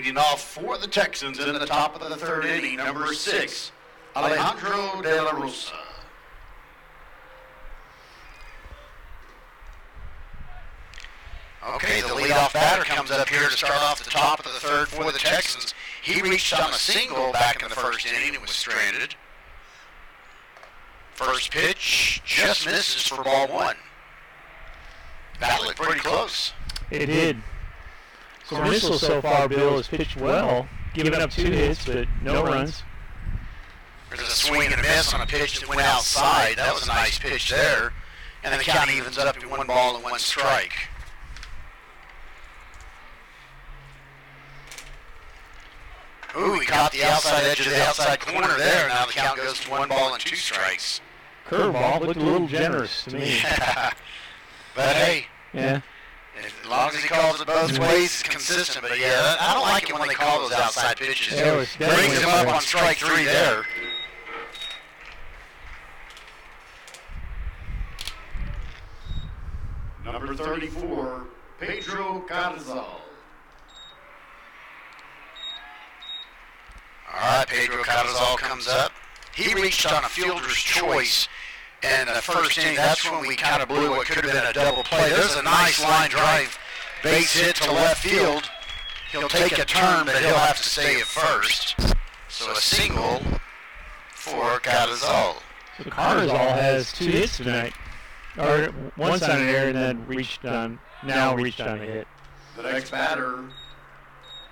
Leading off for the Texans in the top of the third inning, number 6, Alejandro de la Rosa. Okay, the leadoff batter comes up here to start off the top of the third for the Texans. He reached on a single back in the first inning and was stranded. First pitch just misses for ball 1. That looked pretty close. It did. So Missile so far, Bill, has pitched well, giving up 2 hits, but no runs. There's a swing and a miss on a pitch that went outside. That was a nice pitch there. And the count evens up to 1 ball and 1 strike. Ooh, he caught the outside edge of the outside corner there. Now the count goes to 1 ball and 2 strikes. Curveball looked a little generous to me. Yeah. But hey. Yeah. As long as he calls it both ways, it's consistent. But yeah, I don't like it when they call those outside pitches. Brings him up on strike 3 there. Number 34, Pedro Carrizal. All right, Pedro Carrizal comes up. He reached on a fielder's choice in the first inning. That's when we kind of blew what could have been a double play. There's a nice line drive base hit to left field. He'll take a turn, but he'll have to stay at first. So a single for Carrizal. So Carrizal has 2 hits tonight. Or once on an error and then reached on a hit. The next batter,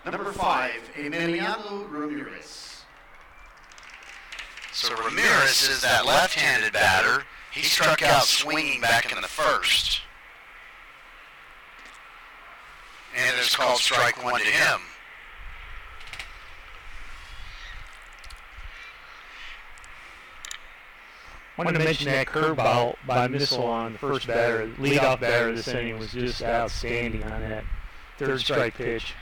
number 5, Emiliano Ramirez. So Ramirez is that left-handed batter. He struck out swinging back in the first. And it's called strike 1 to him. I wanted to mention that curveball by Missile on the first batter. The leadoff batter of this inning was just outstanding on that third strike pitch.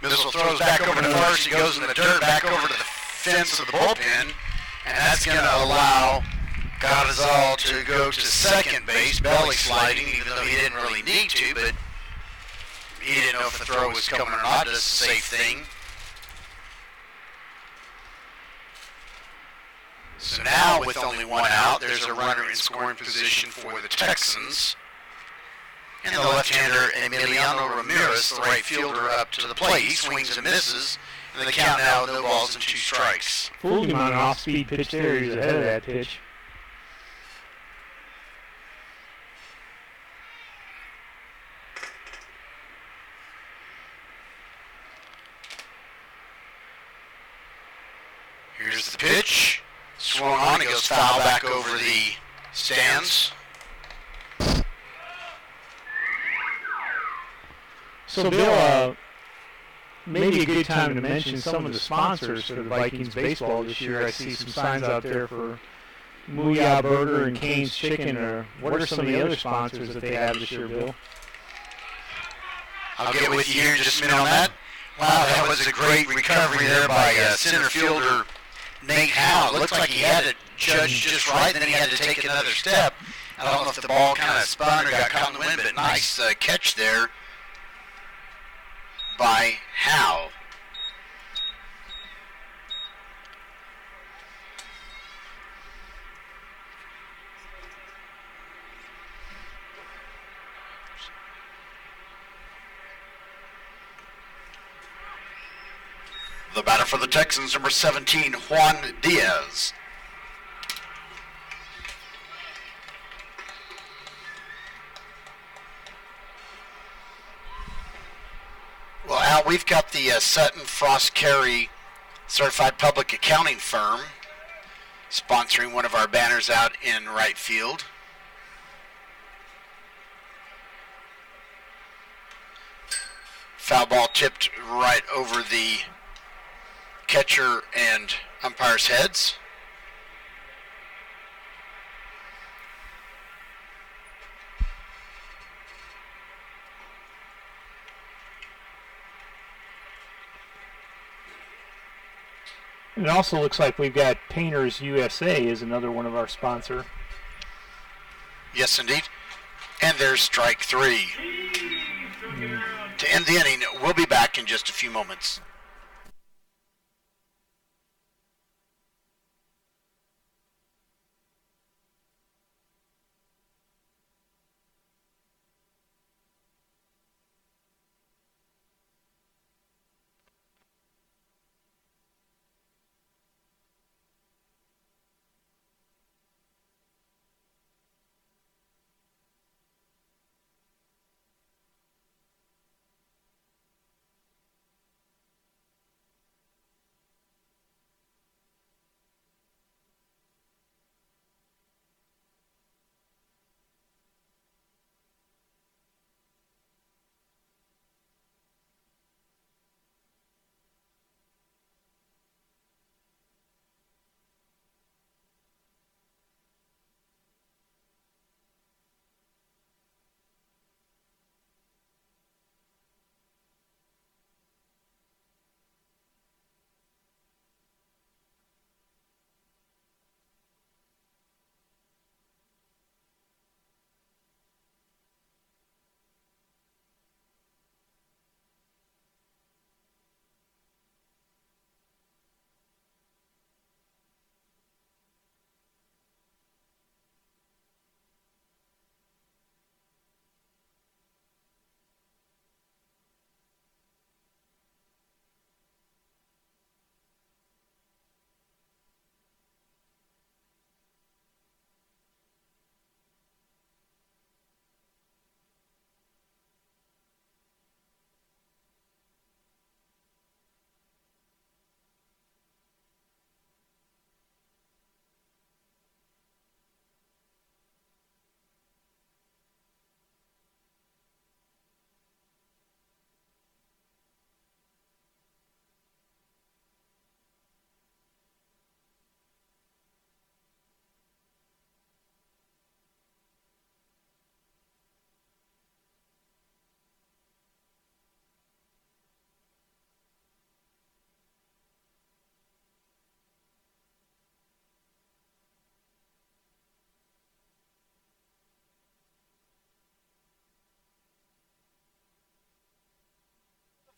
Missile throws back over to first. He goes in the dirt, back over to the fence of the bullpen. And that's going to allow Carrizal to go to second base, belly sliding, even though he didn't really need to, but he didn't know if the throw was coming or not. That's a safe thing. So now, with only 1 out, there's a runner in scoring position for the Texans. And the left-hander, Emiliano Ramirez, the right fielder, up to the plate. He swings and misses. And the count now, no balls and 2 strikes. Fooled him on an off-speed pitch there. He was ahead of that pitch. Here's the pitch. Swung on, it goes foul back over the stands. So Bill, maybe a good time to mention some of the sponsors for the Vikings baseball this year. I see some signs out there for Mooyah Burger and Cane's Chicken. Or what are some of the other sponsors that they have this year, Bill? I'll get with you here in just a minute on that. Wow, that was a great recovery there by center fielder Nate Howe. It looked like he had it judged just right, then he had to take another step. I don't know if the ball kind of spun or got caught in the wind, but nice catch there by Howe. The batter for the Texans, number 17, Juan Diaz. Well, Al, we've got the Sutton Frost Carey Certified Public Accounting Firm sponsoring one of our banners out in right field. Foul ball tipped right over the catcher and umpire's heads. It also looks like we've got Painters USA is another one of our sponsor. Yes, indeed. And there's strike 3. to end the inning. We'll be back in just a few moments.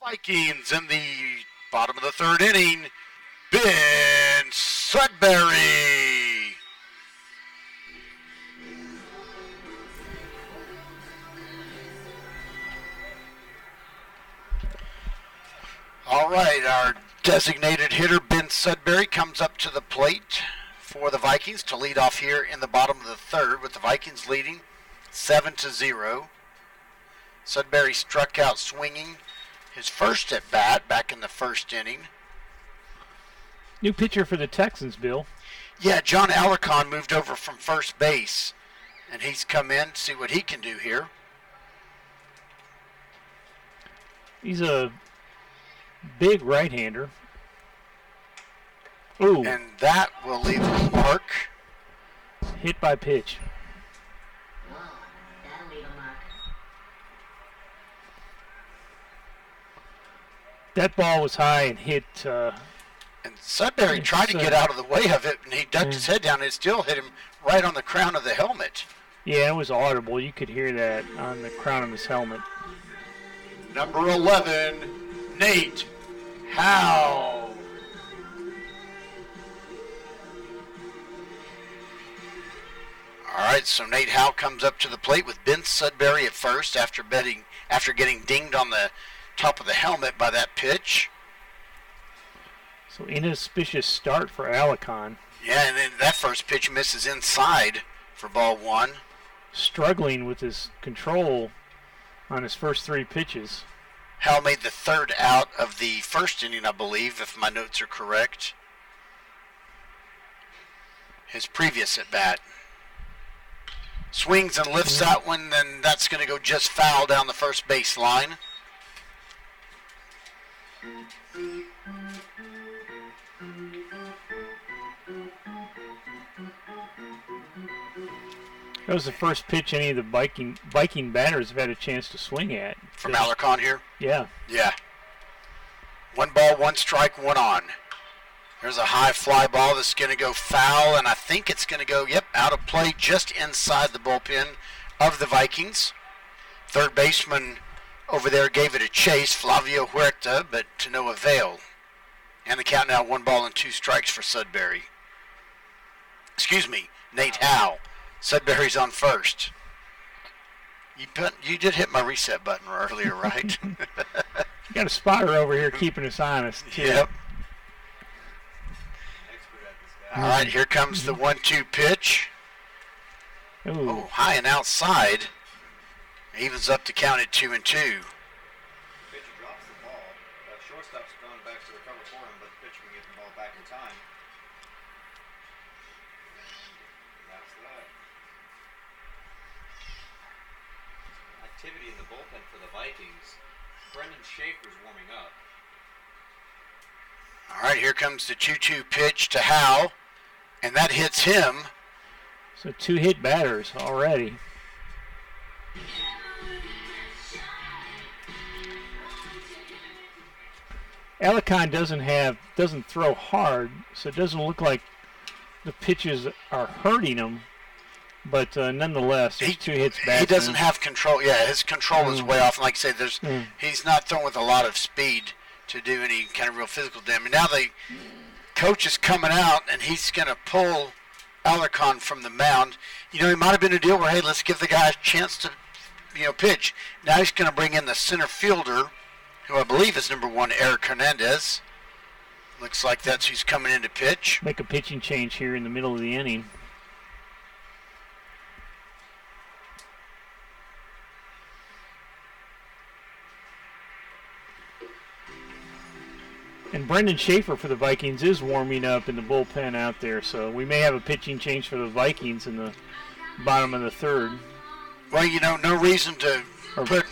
Vikings in the bottom of the third inning, Ben Sudbury. All right, our designated hitter, Ben Sudbury, comes up to the plate for the Vikings to lead off here in the bottom of the third, with the Vikings leading 7-0. Sudbury struck out swinging his first at bat back in the first inning. New pitcher for the Texans, Bill. Yeah, John Alarcon moved over from first base, and he's come in to see what he can do here. He's a big right-hander. Ooh. And that will leave a mark. Hit by pitch. Whoa, that'll leave a mark. That ball was high and hit. And Sudbury tried to get out of the way of it, and he ducked his head down, and it still hit him right on the crown of the helmet. Yeah, it was audible. You could hear that on the crown of his helmet. Number 11, Nate Howe. All right, so Nate Howe comes up to the plate with Ben Sudbury at first after getting dinged on the top of the helmet by that pitch. So inauspicious start for Alarcon. Yeah, and then that first pitch misses inside for ball one. Struggling with his control on his first three pitches. Howe made the third out of the first inning, I believe, if my notes are correct. His previous at bat. Swings and lifts that one, then that's going to go just foul down the first base line. That was the first pitch any of the Viking batters have had a chance to swing at. From Alarcon here? Yeah. Yeah. 1 ball, 1 strike, 1 on. There's a high fly ball that's going to go foul, and I think it's going to go, out of play just inside the bullpen of the Vikings. Third baseman over there gave it a chase, Flavio Huerta, but to no avail. And the count now 1 ball and 2 strikes for Sudbury. Excuse me, Nate Howe. Sudbury's on first. You did hit my reset button earlier, right? You got a spotter over here keeping us honest, too. Yep. All right, here comes the 1-2 pitch. Ooh. Oh, high and outside. Evens up to count at 2-2. Pitcher drops the ball. Shortstop's going back to the cover for him, but the pitcher can get the ball back in time. And that's that. Activity in the bullpen for the Vikings. Brendan Schaefer's warming up. All right, here comes the 2-2 pitch to Howe, and that hits him. So 2 hit batters already. Alicon doesn't throw hard, so it doesn't look like the pitches are hurting him. But nonetheless, there's 2 hits back. He doesn't have control. Yeah, his control is way off. And like I say, he's not throwing with a lot of speed to do any kind of real physical damage. Now the coach is coming out, and he's going to pull Alarcon from the mound. It might have been a deal where, hey, let's give the guy a chance to, pitch. Now he's going to bring in the center fielder, who I believe is number 1, Erick Hernandez. Looks like that's who's coming in to pitch. Make a pitching change here in the middle of the inning. And Brendan Schaefer for the Vikings is warming up in the bullpen out there, so we may have a pitching change for the Vikings in the bottom of the 3rd. Well, no reason to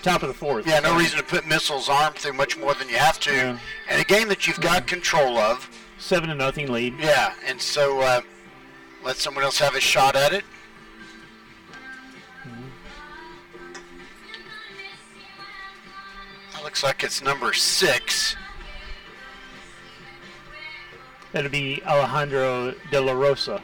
top of the 4th. Yeah, no reason to put Missile's arm through much more than you have to. Yeah. And a game that you've got control of. 7-0 lead. Yeah, and so let someone else have a shot at it. That looks like it's number 6. That'll be Alejandro De La Rosa.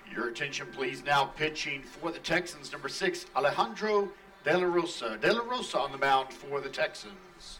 Your attention, please. Now pitching for the Texans, number 6, Alejandro De La Rosa. De La Rosa on the mound for the Texans.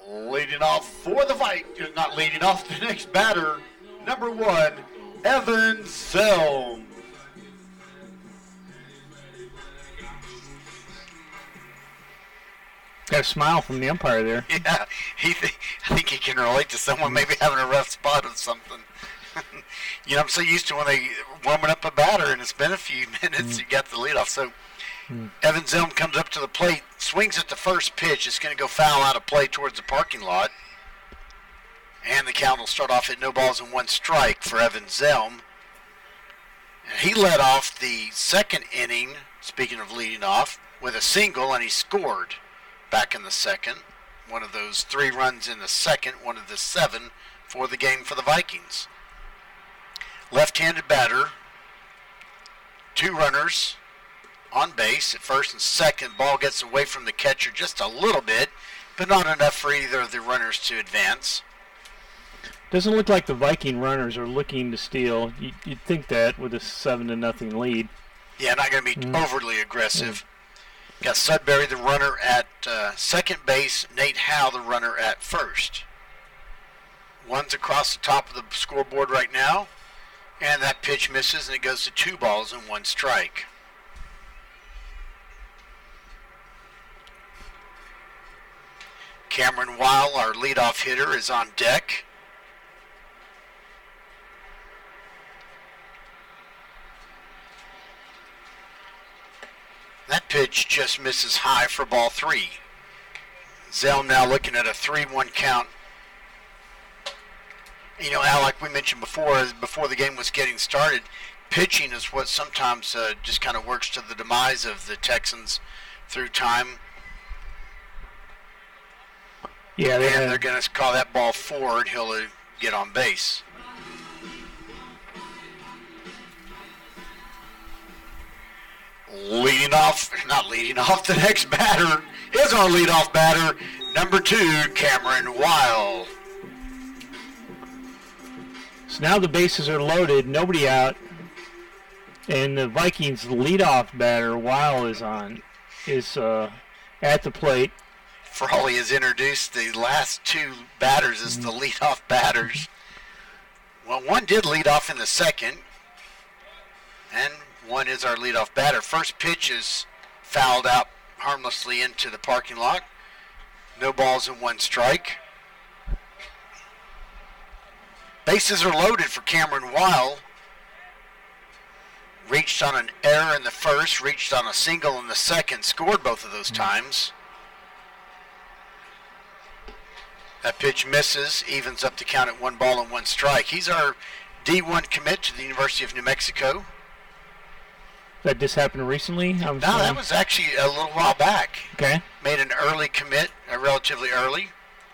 Leading off for the Vikings, not leading off, the next batter, number 1, Evan Selm. Got a smile from the umpire there. Yeah, I think he can relate to someone maybe having a rough spot of something. I'm so used to when they warming up a batter and it's been a few minutes, you got the leadoff. So Evan Zelm comes up to the plate, swings at the first pitch. It's going to go foul out of play towards the parking lot. And the count will start off at 0 balls and 1 strike for Evan Zelm. And he led off the 2nd inning, speaking of leading off, with a single, and he scored back in the 2nd. One of those 3 runs in the 2nd, one of the 7 for the game for the Vikings. Left-handed batter, 2 runners on base at first and second. Ball gets away from the catcher just a little bit, but not enough for either of the runners to advance. Doesn't look like the Viking runners are looking to steal. You'd think that with a 7-0 lead. Yeah, not going to be overly aggressive. Got Sudbury, the runner at second base. Nate Howe, the runner at first. One's across the top of the scoreboard right now, and that pitch misses, and it goes to 2 balls and 1 strike. Cameron Weil, our leadoff hitter, is on deck. That pitch just misses high for ball 3. Zelm now looking at a 3-1 count. Al, like we mentioned before the game was getting started, pitching is what sometimes just kind of works to the demise of the Texans through time. Yeah, they're going to call that ball forward. He'll get on base. The next batter is our leadoff batter, number 2, Cameron Weil. So now the bases are loaded, nobody out, and the Vikings' leadoff batter, Weil, is at the plate. Frawley has introduced the last 2 batters as the leadoff batters. Well, one did lead off in the second, and one is our leadoff batter. First pitch is fouled out harmlessly into the parking lot. No balls and 1 strike. Bases are loaded for Cameron Weil. Reached on an error in the first, reached on a single in the second, scored both of those times. That pitch misses, evens up the count at 1 ball and 1 strike. He's our D1 commit to the University of New Mexico. That just happened recently? No, that was actually a little while back. Okay. Made an early commit, relatively early.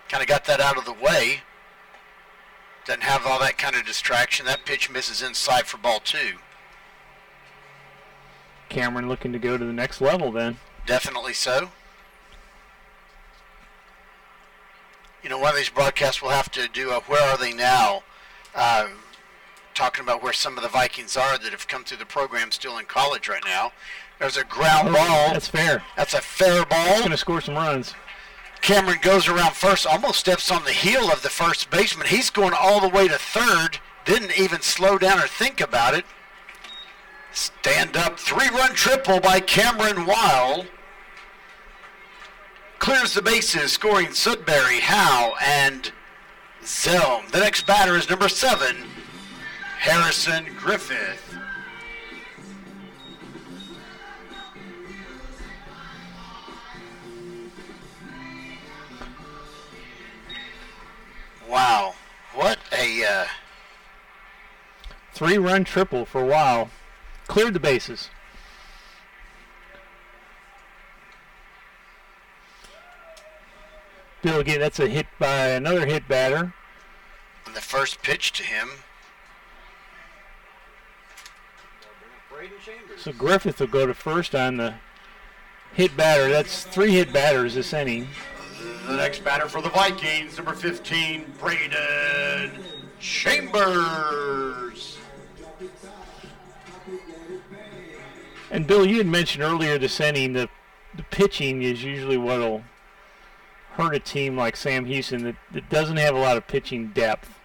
Kind of got that out of the way. Doesn't have all that kind of distraction. That pitch misses inside for ball 2. Cameron looking to go to the next level then. Definitely so. One of these broadcasts we'll have to do a Where Are They Now? Talking about where some of the Vikings are that have come through the program still in college right now. There's a ground ball. That's fair. That's a fair ball. Going to score some runs. Cameron goes around first, almost steps on the heel of the first baseman. He's going all the way to third. Didn't even slow down or think about it. Stand up 3-run triple by Cameron Weil. Clears the bases, scoring Sudbury, Howe, and Zelm. The next batter is number 7, Harrison Griffith. Wow, what a 3-run triple for Weil. Cleared the bases. Bill, again, that's a hit by another hit batter. And the first pitch to him. So Griffith will go to first on the hit batter. That's 3 hit batters this inning. The next batter for the Vikings, number 15, Braden Chambers. And Bill, you had mentioned earlier this inning that the pitching is usually what will hurt a team like Sam Houston that doesn't have a lot of pitching depth.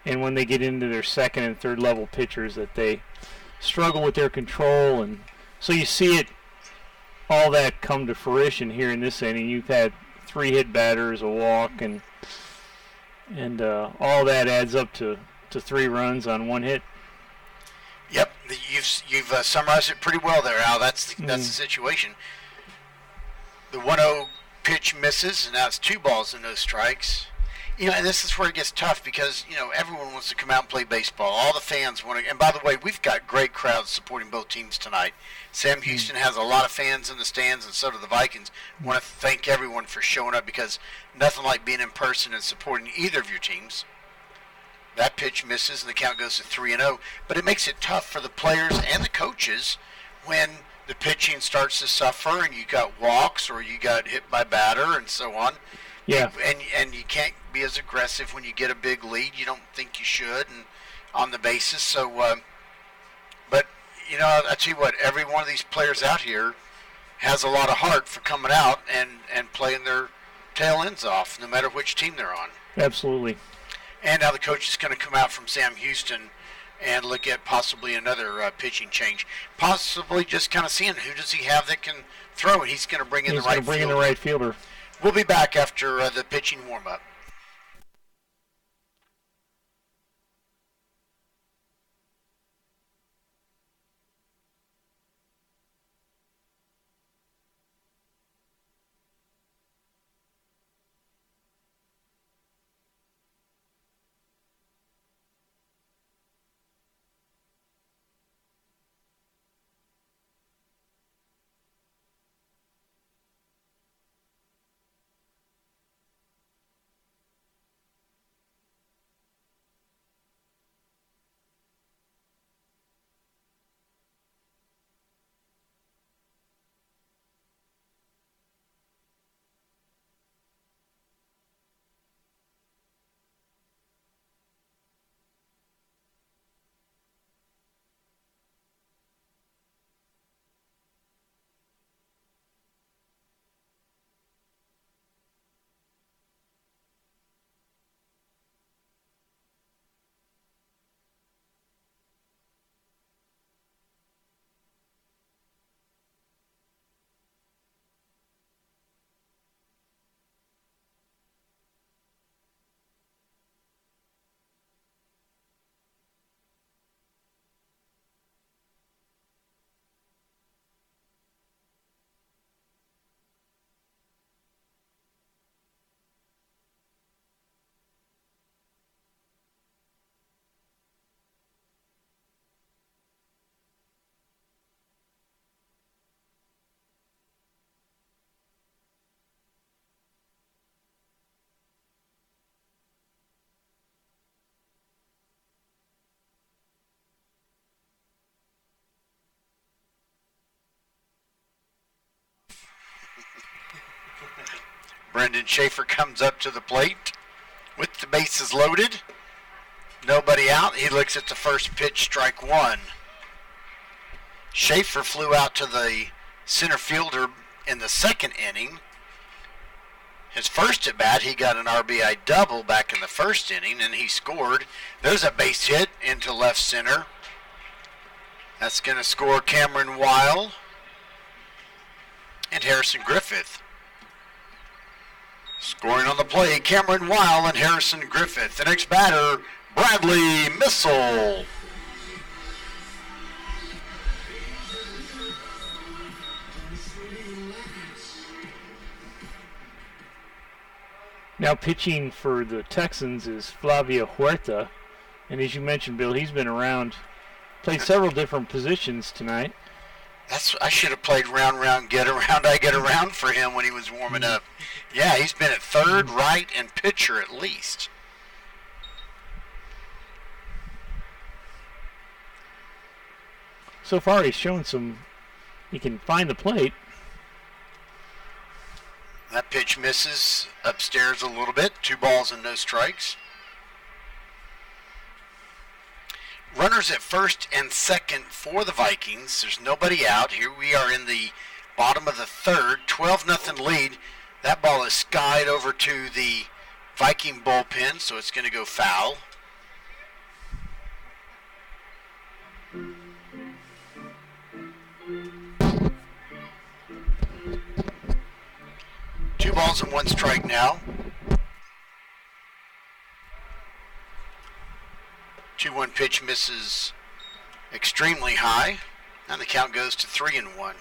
And when they get into their second and third level pitchers, that they struggle with their control. And so you see it, all that come to fruition here in this inning. You've had 3 hit batters, a walk, and all that adds up to 3 runs on 1 hit. Yep, you've summarized it pretty well there, Al. That's the situation. The 1-0 pitch misses, and now it's 2 balls and no strikes. And this is where it gets tough because, everyone wants to come out and play baseball. All the fans want to. And by the way, we've got great crowds supporting both teams tonight. Sam Houston has a lot of fans in the stands, and so do the Vikings. Want to thank everyone for showing up because nothing like being in person and supporting either of your teams. That pitch misses, and the count goes to 3-0. But it makes it tough for the players and the coaches when the pitching starts to suffer and you got walks or you got hit by batter and so on. Yeah. And you can't be as aggressive when you get a big lead. You don't think you should and on the bases. So, but, I tell you what, every one of these players out here has a lot of heart for coming out and playing their tail ends off, no matter which team they're on. Absolutely. And now the coach is going to come out from Sam Houston and look at possibly another pitching change. Possibly just kind of seeing who does he have that can throw, and he's going to bring in the right fielder. We'll be back after the pitching warm-up. Brendan Schaefer comes up to the plate with the bases loaded. Nobody out. He looks at the first pitch, strike one. Schaefer flew out to the center fielder in the second inning. His first at bat, he got an RBI double back in the first inning, and he scored. There's a base hit into left center. That's going to score Cameron Weil and Harrison Griffith. Scoring on the play, Cameron Weil and Harrison Griffith. The next batter, Bradley Missile. Now pitching for the Texans is Flavio Huerta. And as you mentioned, Bill, he's been around, played several different positions tonight. I should have played round, get around, I get around for him when he was warming up. Yeah, he's been at third, right, and pitcher at least. So far he's shown he can find the plate. That pitch misses upstairs a little bit. 2 balls and no strikes. Runners at first and second for the Vikings. There's nobody out. Here we are in the bottom of the third. 12-0 lead. That ball is skied over to the Viking bullpen, so it's going to go foul. Two balls and 1 strike now. 2-1 pitch misses extremely high, and the count goes to 3-1.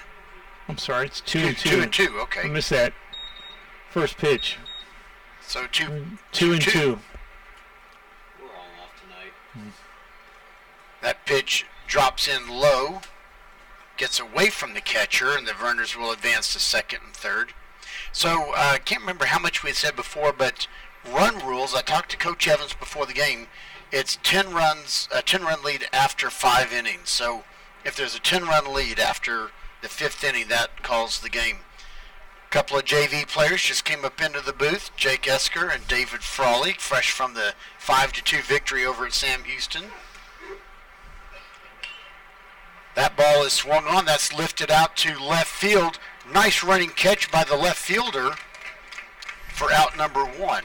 I'm sorry, it's 2-2. 2-2, okay. I missed that first pitch. So 2-2. 2-2. We're all off tonight. That pitch drops in low, gets away from the catcher, and the runners will advance to second and third. So I can't remember how much we had said before, but run rules, I talked to Coach Evans before the game. It's 10 runs, a 10-run lead after 5 innings. So if there's a 10-run lead after the 5th inning, that calls the game. A couple of JV players just came up into the booth, Jake Esker and David Frawley, fresh from the 5-2 victory over at Sam Houston. That ball is swung on. That's lifted out to left field. Nice running catch by the left fielder for out number 1.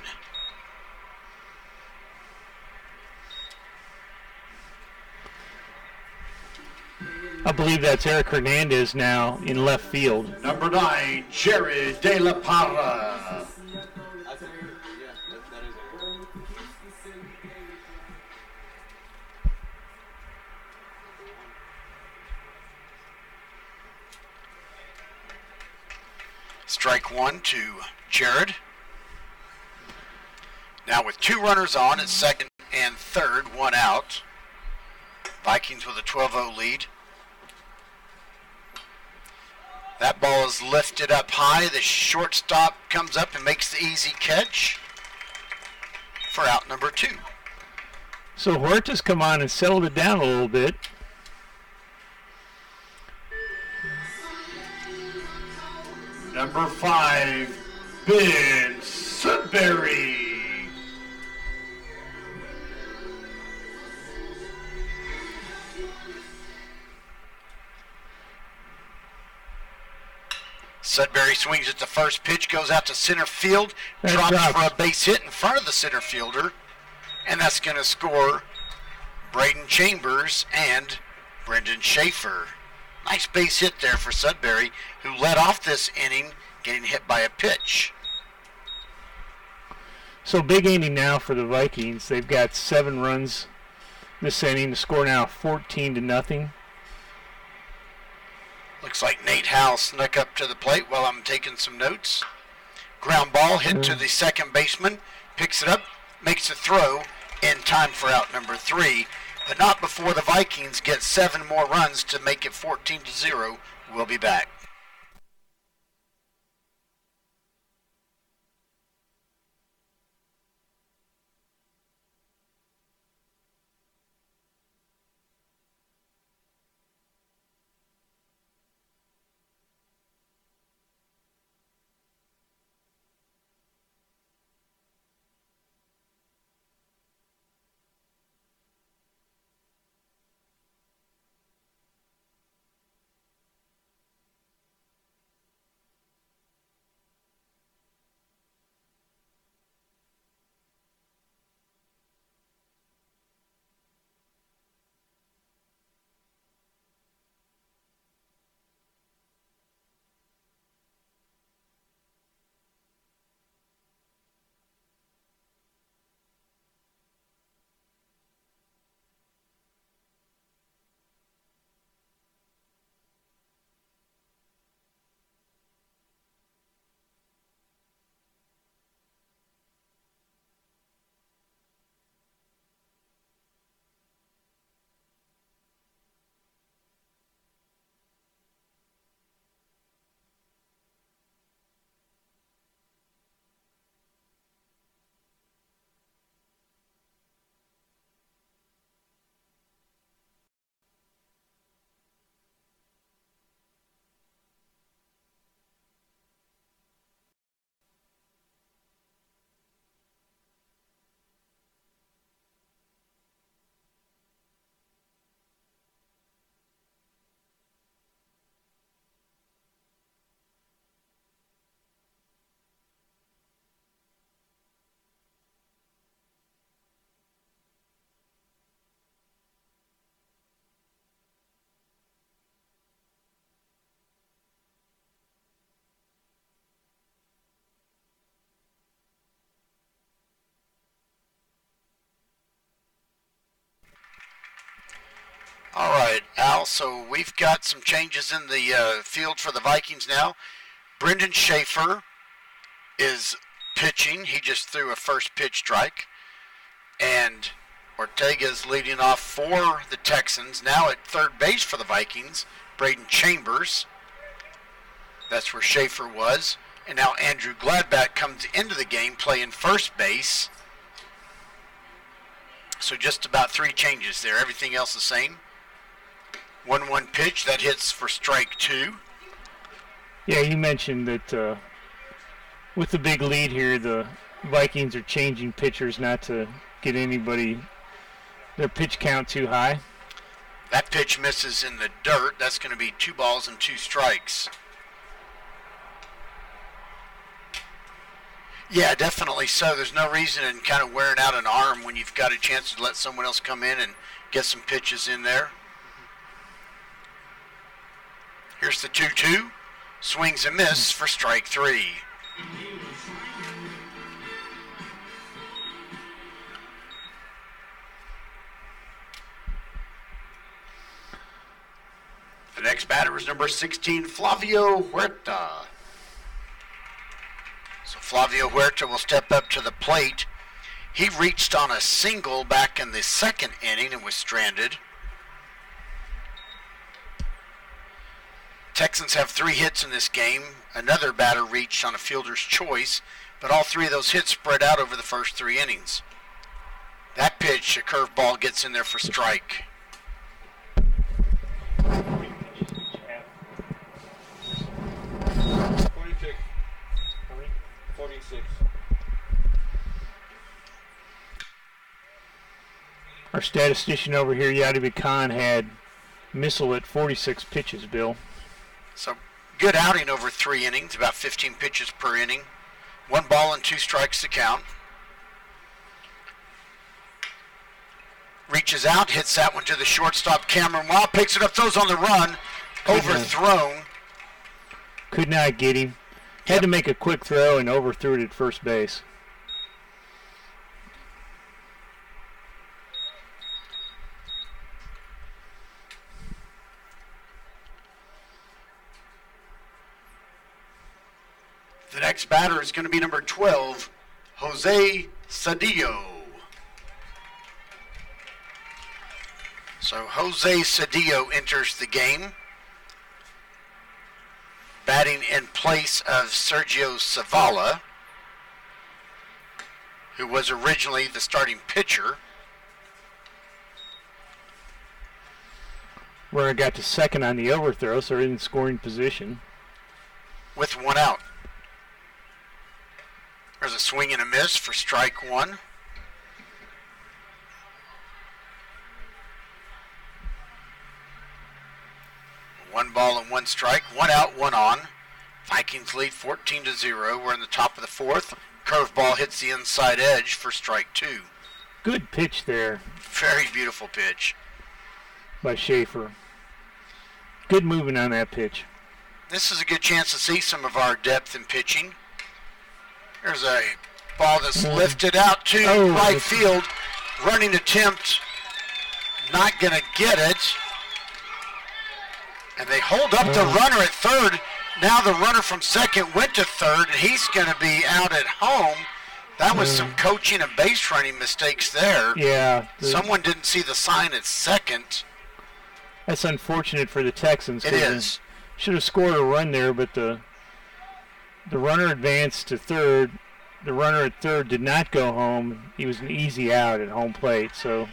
I believe that's Erick Hernandez now in left field. Number 9, Jared De La Parra. I think, yeah, that is it. Strike 1 to Jared. Now with 2 runners on at second and third, 1 out. Vikings with a 12-0 lead. That ball is lifted up high. The shortstop comes up and makes the easy catch for out number 2. So Huerta's come on and settled it down a little bit. Number 5, Ben Sudbury. Sudbury swings at the first pitch, goes out to center field, drops for a base hit in front of the center fielder, and that's going to score Braden Chambers and Brendan Schaefer. Nice base hit there for Sudbury, who led off this inning getting hit by a pitch. So big inning now for the Vikings. They've got 7 runs this inning. The score now 14-0. Looks like Nate Howell snuck up to the plate while I'm taking some notes. Ground ball hit to the second baseman, picks it up, makes a throw in time for out number 3, but not before the Vikings get 7 more runs to make it 14-0. We'll be back. All right, Al, so we've got some changes in the field for the Vikings now. Brendan Schaefer is pitching. He just threw a first pitch strike. And Ortega is leading off for the Texans. Now at third base for the Vikings, Braden Chambers. That's where Schaefer was. And now Andrew Gladbach comes into the game playing first base. So just about 3 changes there. Everything else the same. 1-1 pitch, that hits for strike 2. Yeah, you mentioned that with the big lead here, the Vikings are changing pitchers not to get their pitch count too high. That pitch misses in the dirt. That's going to be 2 balls and 2 strikes. Yeah, definitely so. There's no reason in kind of wearing out an arm when you've got a chance to let someone else come in and get some pitches in there. Here's the 2-2. Swings and miss for strike 3. The next batter is number 16, Flavio Huerta. So Flavio Huerta will step up to the plate. He reached on a single back in the second inning and was stranded. Texans have 3 hits in this game. Another batter reached on a fielder's choice, but all 3 of those hits spread out over the first 3 innings. That pitch, a curveball, gets in there for strike. 46. Our statistician over here, Yadibi Khan, had Missile at 46 pitches, Bill. So good outing over 3 innings, about 15 pitches per inning. 1 ball and 2 strikes to count. Reaches out, hits that one to the shortstop, Cameron Wild, picks it up, throws on the run, overthrown. Could not get him. Had to make a quick throw and overthrew it at first base. The next batter is going to be number 12, Jose Cedillo. So Jose Cedillo enters the game, batting in place of Sergio Zavala, who was originally the starting pitcher. Runner got to second on the overthrow, so they're in scoring position. With 1 out. There's a swing and a miss for strike 1. One ball and 1 strike, 1 out, 1 on. Vikings lead 14-0. We're in the top of the 4th. Curveball hits the inside edge for strike 2. Good pitch there Very beautiful pitch. by Schaefer. Good movement on that pitch. This is a good chance to see some of our depth in pitching. There's a ball that's lifted out to right field. Running attempt, not going to get it. And they hold up the runner at third. Now the runner from second went to third, and he's going to be out at home. That was some coaching and base running mistakes there. Yeah. Someone didn't see the sign at second. That's unfortunate for the Texans. It is. Should have scored a run there, but the runner advanced to third. The runner at third did not go home. He was an easy out at home plate. So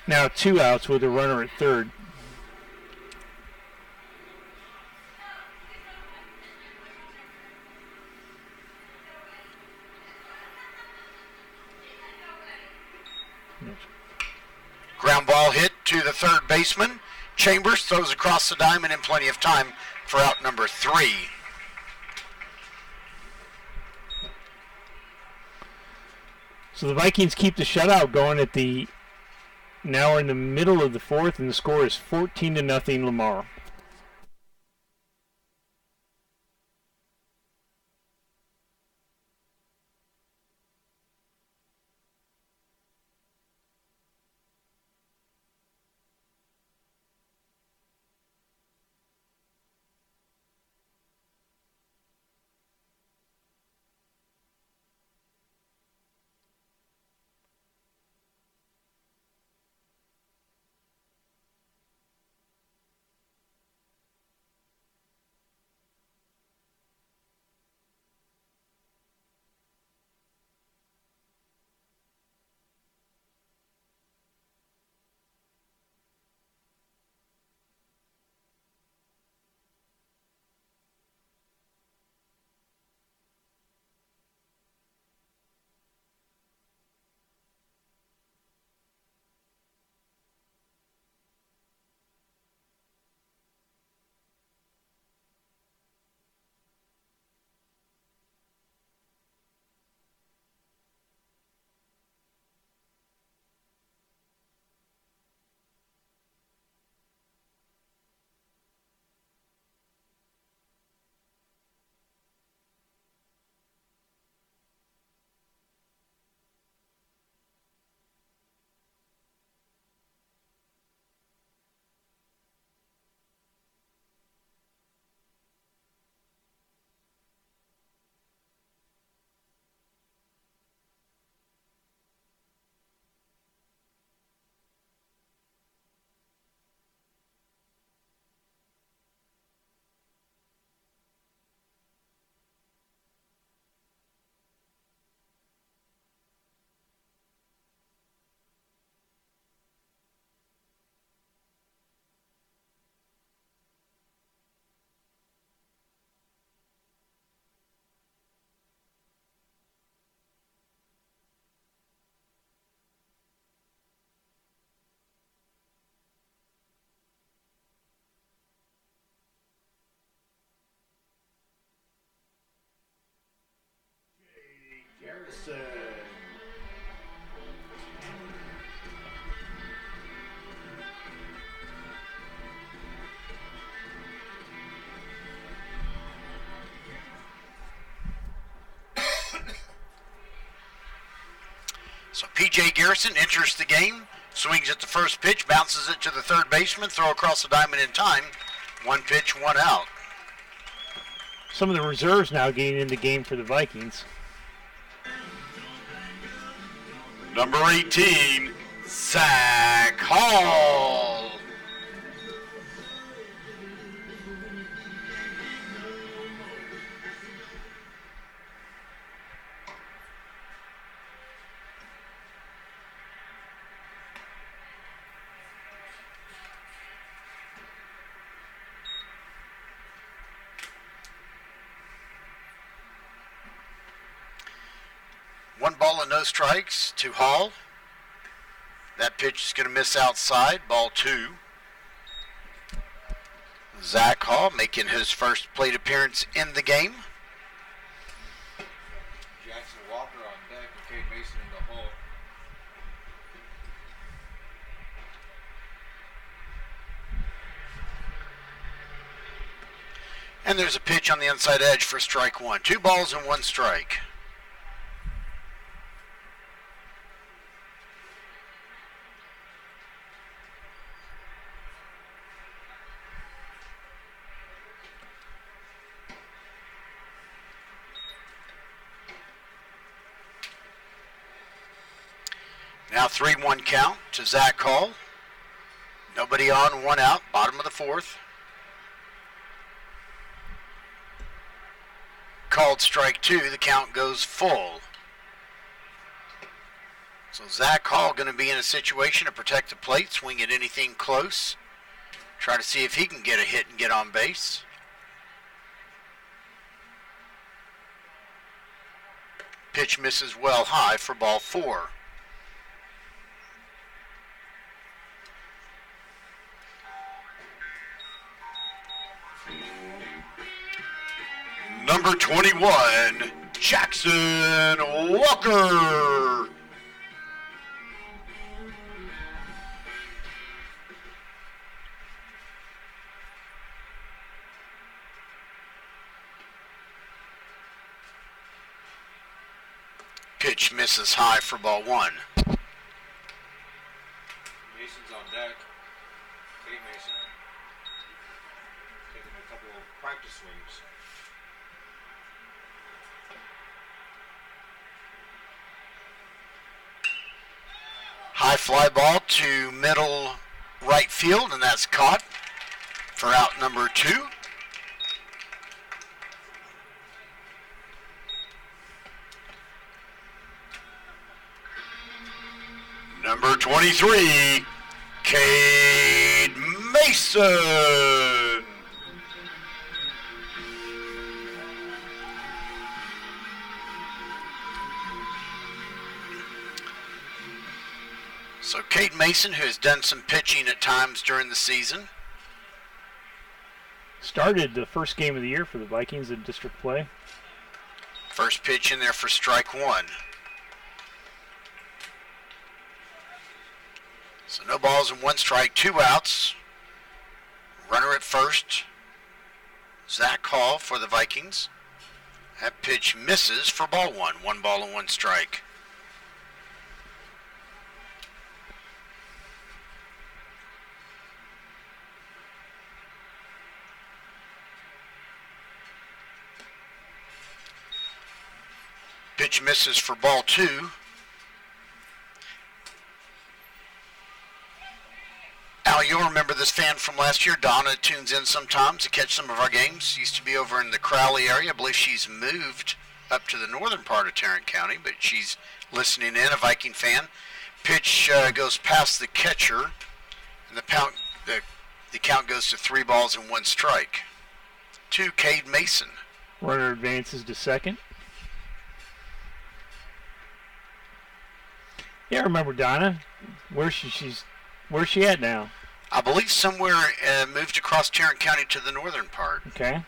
now 2 outs with a runner at third. Ground ball hit to the third baseman. Chambers throws across the diamond in plenty of time for out number 3. So the Vikings keep the shutout going at the, now we're in the middle of the 4th, and the score is 14-0 Lamar. So P.J. Garrison enters the game, swings at the first pitch, bounces it to the third baseman, throw across the diamond in time. 1 pitch, 1 out. Some of the reserves now getting in the game for the Vikings. Number 18, Zach Hall. One ball and no strikes to Hall. That pitch is going to miss outside. Ball 2. Zach Hall making his first plate appearance in the game. Jackson Walker on deck and Kade Mason in the hole. And there's a pitch on the inside edge for strike 1. 2 balls and 1 strike. Now 3-1 count to Zach Hall. Nobody on, 1 out, bottom of the 4th. Called strike 2, the count goes full. So Zach Hall going to be in a situation to protect the plate, swing at anything close. Try to see if he can get a hit and get on base. Pitch misses well high for ball 4. Number 21, Jackson Walker. Pitch misses high for ball 1. Mason's on deck. Kade Mason taking a couple of practice swings. High fly ball to middle right field, and that's caught for out number 2. Number 23, Kade Mason. So Kade Mason, who has done some pitching at times during the season. Started the first game of the year for the Vikings in district play. First pitch in there for strike 1. So no balls and 1 strike, 2 outs. Runner at first. Zach Hall for the Vikings. That pitch misses for ball 1. 1 ball and 1 strike. Pitch misses for ball 2. Al, you'll remember this fan from last year. Donna tunes in sometimes to catch some of our games. Used to be over in the Crowley area. I believe she's moved up to the northern part of Tarrant County, but she's listening in, a Viking fan. Pitch goes past the catcher, and the count goes to 3 balls and 1 strike. To Kade Mason. Runner advances to second. Yeah, I remember Donna. Where's she at now? I believe somewhere moved across Tarrant County to the northern part. Okay.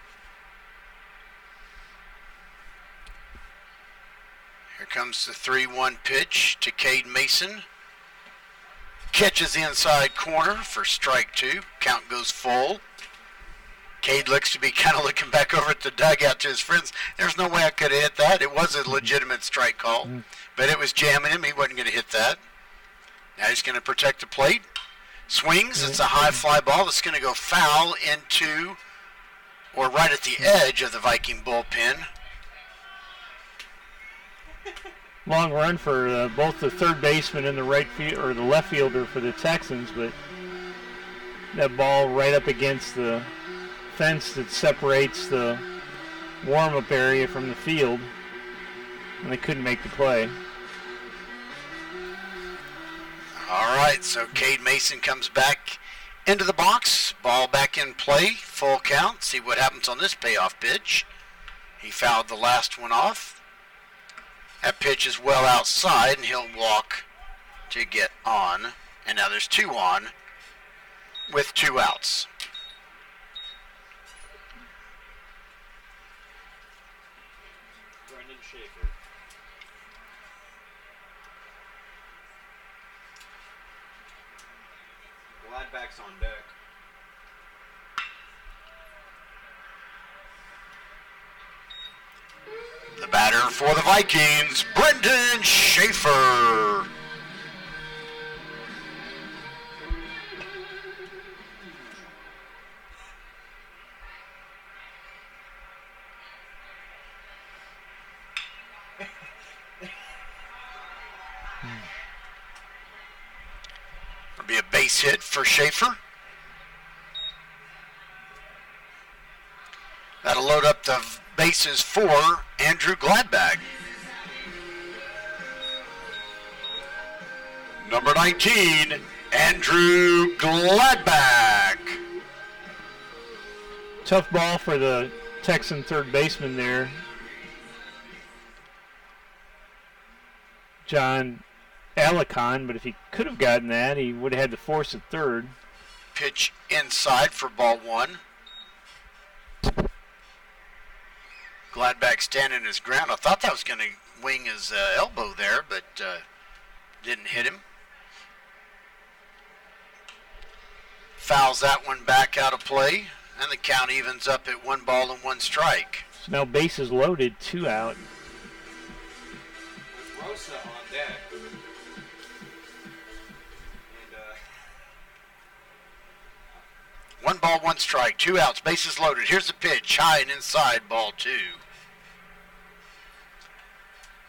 Here comes the 3-1 pitch to Kade Mason. Catches the inside corner for strike 2. Count goes full. Kade looks to be kind of looking back over at the dugout to his friends. There's no way I could have hit that. It was a legitimate strike call, but it was jamming him. He wasn't going to hit that. Now he's going to protect the plate. Swings. It's a high fly ball that's going to go foul into or right at the edge of the Viking bullpen. Long run for both the third baseman and the right field or the left fielder for the Texans, but that ball right up against the fence that separates the warm-up area from the field, and they couldn't make the play. All right, so Kade Mason comes back into the box. Ball back in play, full count. See what happens on this payoff pitch. He fouled the last one off. That pitch is well outside, and he'll walk to get on. And now there's 2 on with 2 outs. Brendan Schaefer. Gladback's on deck. The batter for the Vikings, Brendan Schaefer. It'll be a base hit for Schaefer. That'll load up the bases for Andrew Gladback. Number 19, Andrew Gladback. Tough ball for the Texan third baseman there. John Alicon, but if he could have gotten that, he would have had to force at third. Pitch inside for ball 1. Gladback standing his ground. I thought that was going to wing his elbow there, but didn't hit him. Fouls that one back out of play, and the count evens up at 1 ball and 1 strike. So now bases loaded, 2 out. With Rosa on deck. And 1 ball, 1 strike, 2 outs, bases loaded. Here's the pitch, high and inside, ball 2.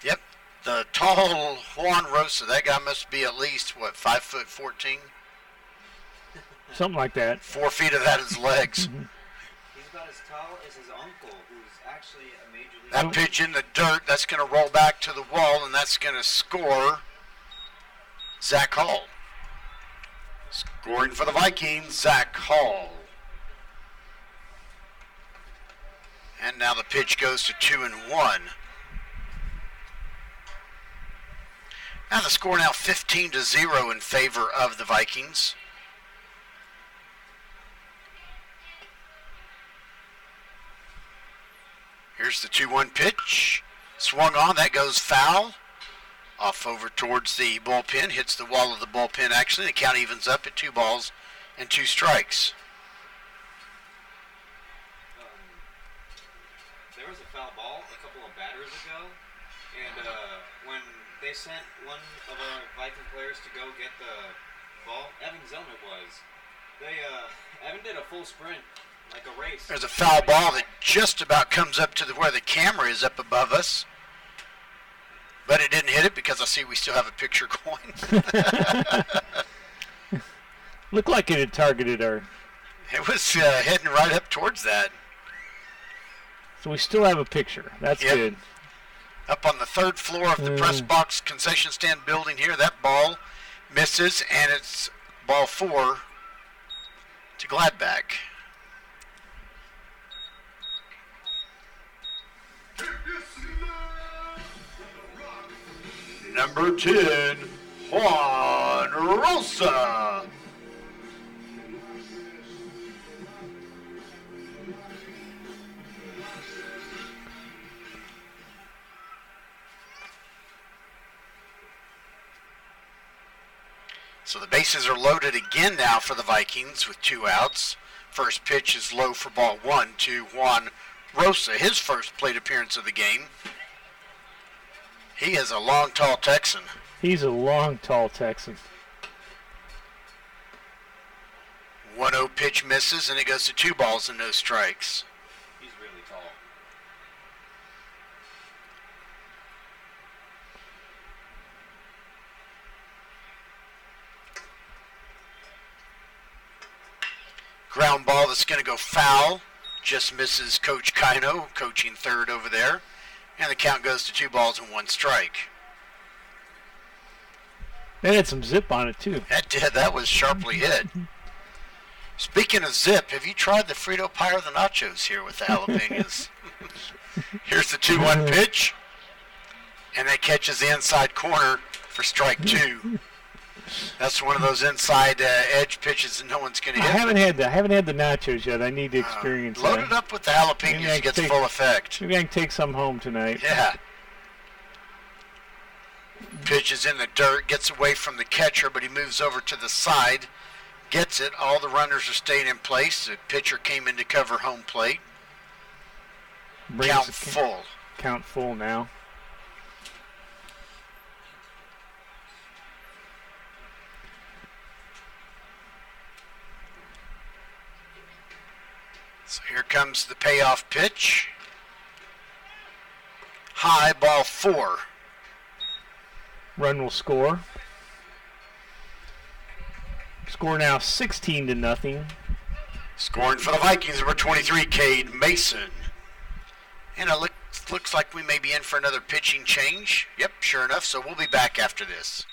Yep, the tall Juan Rosa, that guy must be at least, 5'14"? Something like that. 4 feet of that is legs. he's about as tall as his uncle, who's actually a major league. That pitch in the dirt, that's going to roll back to the wall, and that's going to score Zach Hall. Scoring for the Vikings, Zach Hall. And now the pitch goes to 2-1. Now the score now 15-0 in favor of the Vikings. Here's the 2-1 pitch. Swung on, that goes foul. Off over towards the bullpen, hits the wall of the bullpen actually. The count evens up at 2 balls and 2 strikes. There was a foul ball a couple of batters ago, and when they sent one of our Viking players to go get the ball, Evan Zellner was, Evan did a full sprint, like a race. There's a foul ball that just about comes up to where the camera is up above us. But it didn't hit it because I see we still have a picture going. Looked like it had targeted our... It was heading right up towards that. So we still have a picture. That's good. Up on the 3rd floor of the press box concession stand building here, that ball misses, and it's ball 4 to Gladback. Number 10, Juan Rosa. So the bases are loaded again now for the Vikings with 2 outs. First pitch is low for ball 1 to Juan Rosa, his first plate appearance of the game. He is a long, tall Texan. He's a long, tall Texan. 1-0 pitch misses, and it goes to 2 balls and no strikes. He's really tall. Ground ball that's going to go foul. Just misses Coach Kino, coaching third over there. And the count goes to 2 balls and 1 strike. That had some zip on it, too. That did. That was sharply hit. Speaking of zip, have you tried the Frito Pie or the nachos here with the jalapenos? Here's the 2-1 pitch. And that catches the inside corner for strike 2. That's one of those inside edge pitches that no one's going to hit. I haven't had the nachos yet. I need to experience load that. it up with the jalapenos to get the full effect. Maybe I can take some home tonight. Yeah. Pitch is in the dirt, gets away from the catcher, but he moves over to the side, gets it. All the runners are staying in place. The pitcher came in to cover home plate. Count full. Count full now. So here comes the payoff pitch. High, ball 4. Run will score. Score now 16-0. Scoring for the Vikings, number 23, Kade Mason. And it looks like we may be in for another pitching change. Yep, sure enough, so we'll be back after this.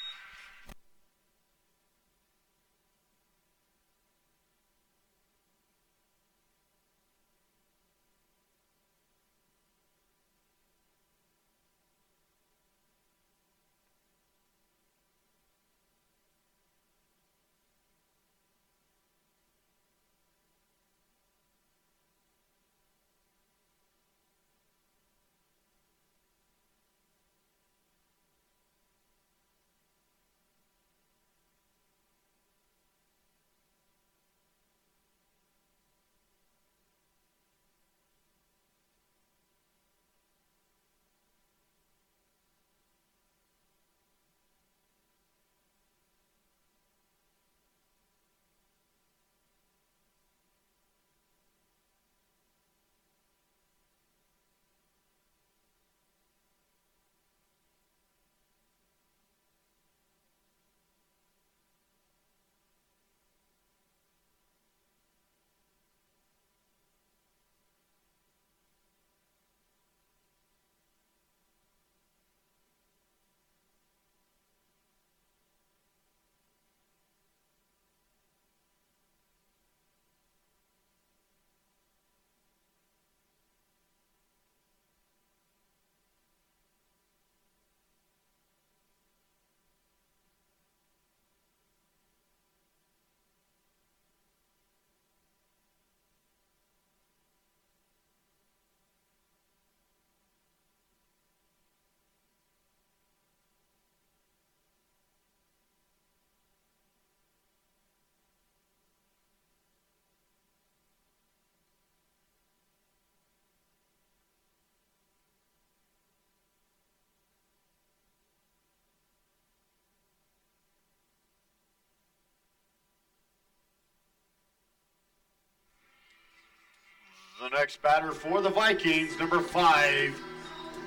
The next batter for the Vikings, number 5,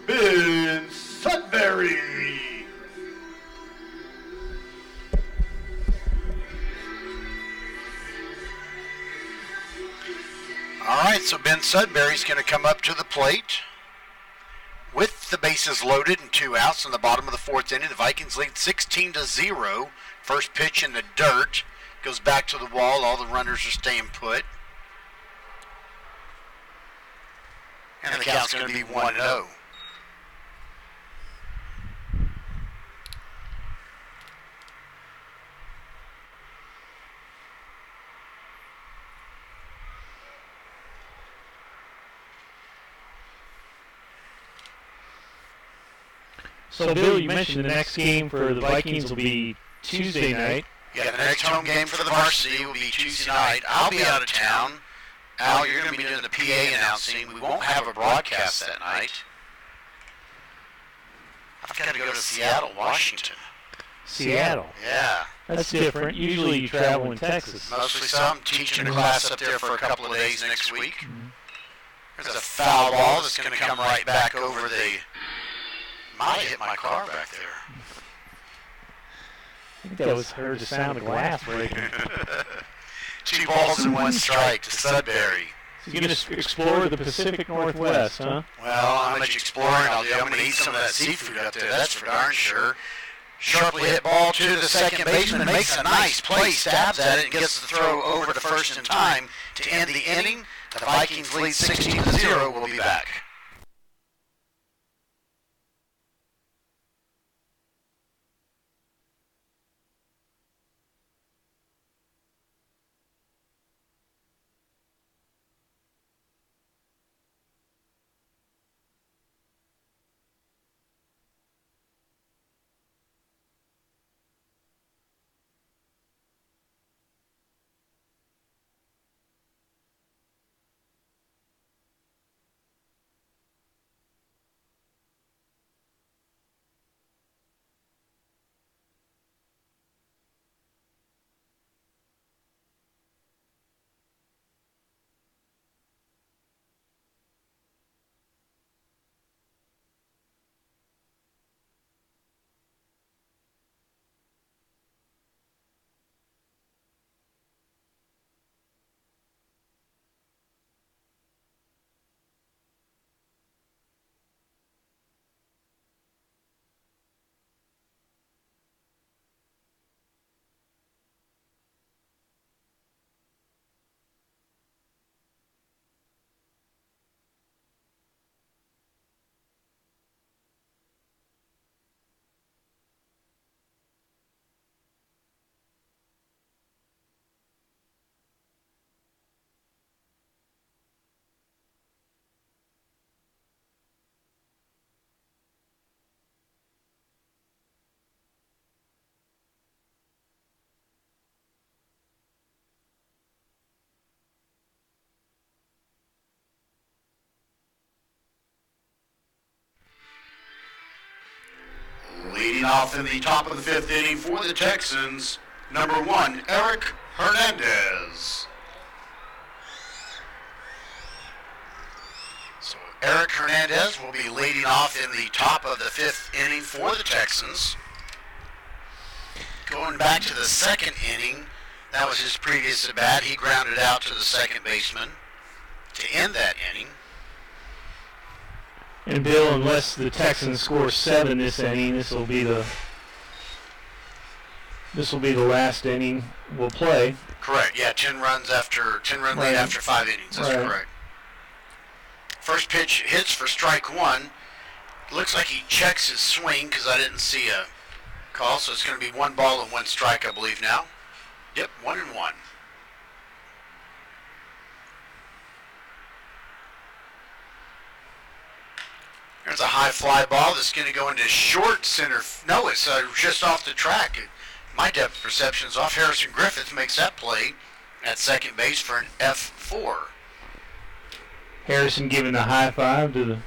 Ben Sudbury. All right, so Ben Sudbury's going to come up to the plate with the bases loaded and 2 outs in the bottom of the 4th inning. The Vikings lead 16-0. First pitch in the dirt. Goes back to the wall. All the runners are staying put. And the count's going to be 1-0. So, Bill, you mentioned the next game for the Vikings will be Tuesday night Yeah, the next home game for the varsity will be Tuesday night. I'll be out of town. Al, you're going to be doing the PA announcing. We won't have a broadcast that night. I've got to go to Seattle, Washington. Seattle? Yeah. That's different. Usually you travel in Texas. Mostly so. I'm teaching a class up there for a couple of days next week. There's a foul ball that's going to come right back over the... Might hit my car back there. I think that was heard the sound of glass breaking. 2 balls and 1 strike to Sudbury. So you're going to explore the Pacific Northwest, huh? Well, how much exploring I'll do. I'm going to eat some of that seafood up there, that's for darn sure. Sharply hit ball to the second baseman, makes a nice play, stabs at it, and gets the throw over to first in time to end the inning. The Vikings lead 16-0. We'll be back. Leading off in the top of the 5th inning for the Texans, number 1, Erick Hernandez. So Erick Hernandez will be leading off in the top of the 5th inning for the Texans. Going back to the 2nd inning, that was his previous at bat. He grounded out to the second baseman to end that inning. And Bill, unless the Texans score 7 this inning, this will be the last inning we'll play. Correct. Yeah, 10 run lead after 5 innings. That's correct. First pitch hits for strike 1. Looks like he checks his swing because I didn't see a call, so it's going to be 1 ball and 1 strike, I believe now. Yep, 1-1. There's a high fly ball that's going to go into short center. No, it's just off the track. My depth perception is off. Harrison Griffith makes that play at second base for an F4. Harrison giving the high five to the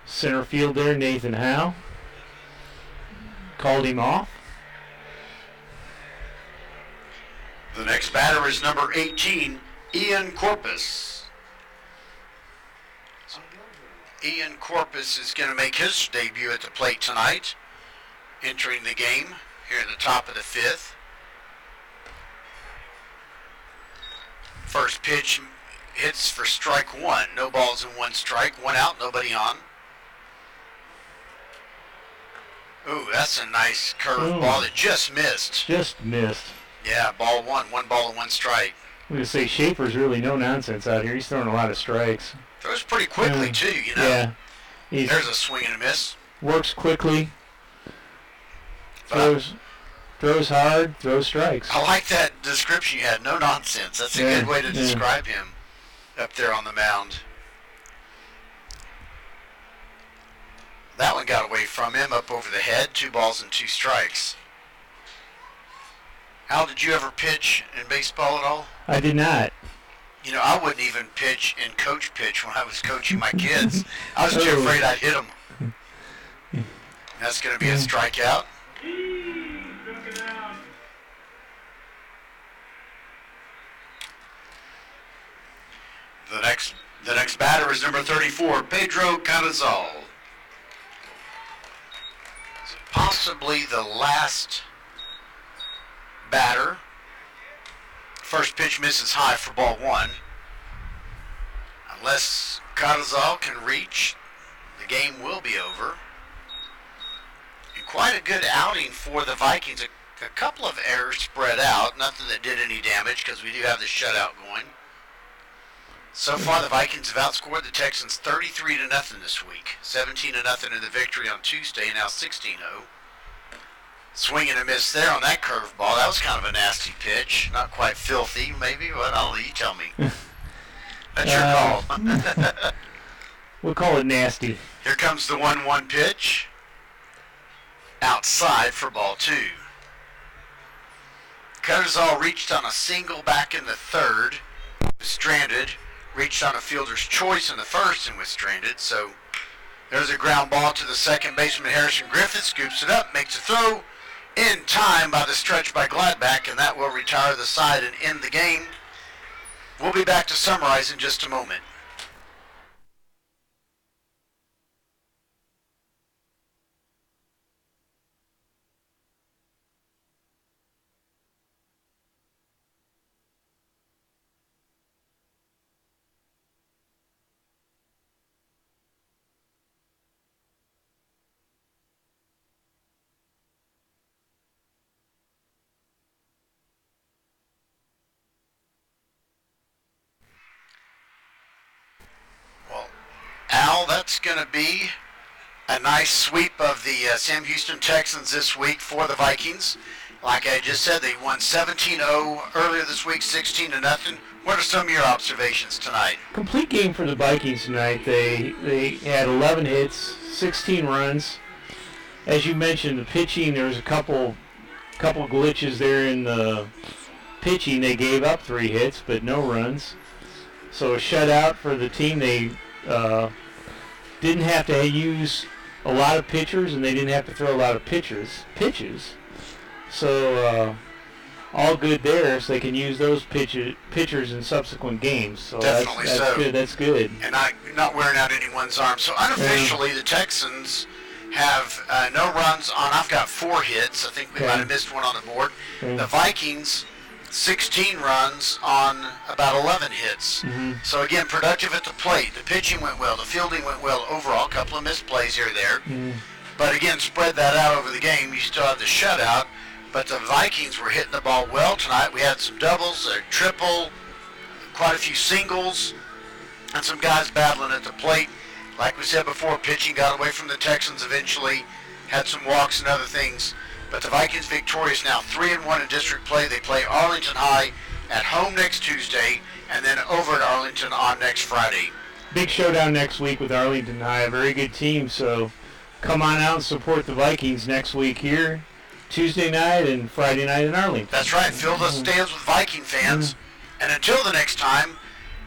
center fielder, Nathan Howe. Called him off. The next batter is number 18, Ian Corpus. Ian Corpus is going to make his debut at the plate tonight, entering the game here in the top of the 5th. First pitch hits for strike 1. No balls and 1 strike. 1 out, nobody on. Ooh, that's a nice curve ball that just missed. Just missed. Yeah, ball 1. 1 ball and 1 strike. I'm going to say Schaefer's really no nonsense out here. He's throwing a lot of strikes. Throws pretty quickly, too, you know. Yeah. There's a swing and a miss. Works quickly. Throws hard, throws strikes. I like that description you had. No nonsense. That's a good way to describe him up there on the mound. That one got away from him, up over the head. 2 balls and 2 strikes. Al, did you ever pitch in baseball at all? I did not. You know, I wouldn't even pitch in coach pitch when I was coaching my kids. I was too afraid I'd hit them. That's going to be a strikeout. The next batter is number 34, Pedro Carrizal. Possibly the last batter. First pitch misses high for ball one. Unless Carrizal can reach, the game will be over. And quite a good outing for the Vikings. A couple of errors spread out. Nothing that did any damage because we do have the shutout going. So far, the Vikings have outscored the Texans 33-0 this week. 17-0 in the victory on Tuesday, now 16-0. Swing and a miss there on that curveball. That was kind of a nasty pitch. Not quite filthy, maybe, but I'll let you tell me. That's your call. We'll call it nasty. Here comes the 1-1 pitch. Outside for ball two. Carrizal reached on a single back in the third. Was stranded. Reached on a fielder's choice in the first and was stranded. So there's a ground ball to the second baseman, Harrison Griffith. Scoops it up, makes a throw. In time by the stretch by Gladbach, and that will retire the side and end the game. We'll be back to summarize in just a moment. Al, that's going to be a nice sweep of the Sam Houston Texans this week for the Vikings. Like I just said, they won 17-0 earlier this week, 16-0. What are some of your observations tonight? Complete game for the Vikings tonight. They had 11 hits, 16 runs. As you mentioned, the pitching, there was a couple glitches there in the pitching. They gave up 3 hits, but no runs. So a shutout for the team. They didn't have to use a lot of pitchers, and they didn't have to throw a lot of pitches. So all good there, so they can use those pitchers in subsequent games. So Definitely that's so. good. That's good. And not wearing out anyone's arm. So unofficially, the Texans have no runs on. I've got 4 hits. I think we might have missed one on the board. The Vikings, 16 runs on about 11 hits. So again, productive at the plate. The pitching went well. The fielding went well overall. A couple of misplays here or there. But again, spread that out over the game. You still have the shutout. But the Vikings were hitting the ball well tonight. We had some doubles, a triple, quite a few singles, and some guys battling at the plate. Like we said before, pitching got away from the Texans eventually. Had some walks and other things. But the Vikings victorious now, 3-1 in district play. They play Arlington High at home next Tuesday, and then over at Arlington on next Friday. Big showdown next week with Arlington High, a very good team. So come on out and support the Vikings next week here, Tuesday night and Friday night in Arlington. That's right. Fill the stands with Viking fans. And until the next time,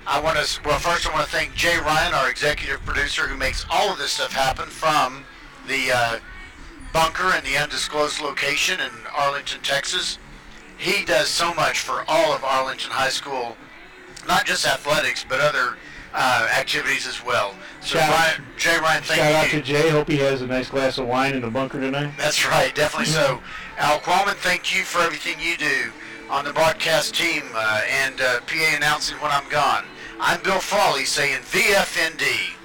first I want to thank Jay Ryan, our executive producer, who makes all of this stuff happen from the bunker in the undisclosed location in Arlington, Texas. He does so much for all of Arlington High School, not just athletics, but other activities as well. So Jay Ryan, thank you. Shout out to Jay. Hope he has a nice glass of wine in the bunker tonight. That's right, definitely so. Al Qualman, thank you for everything you do on the broadcast team and PA announcing when I'm gone. I'm Bill Frawley saying VFND.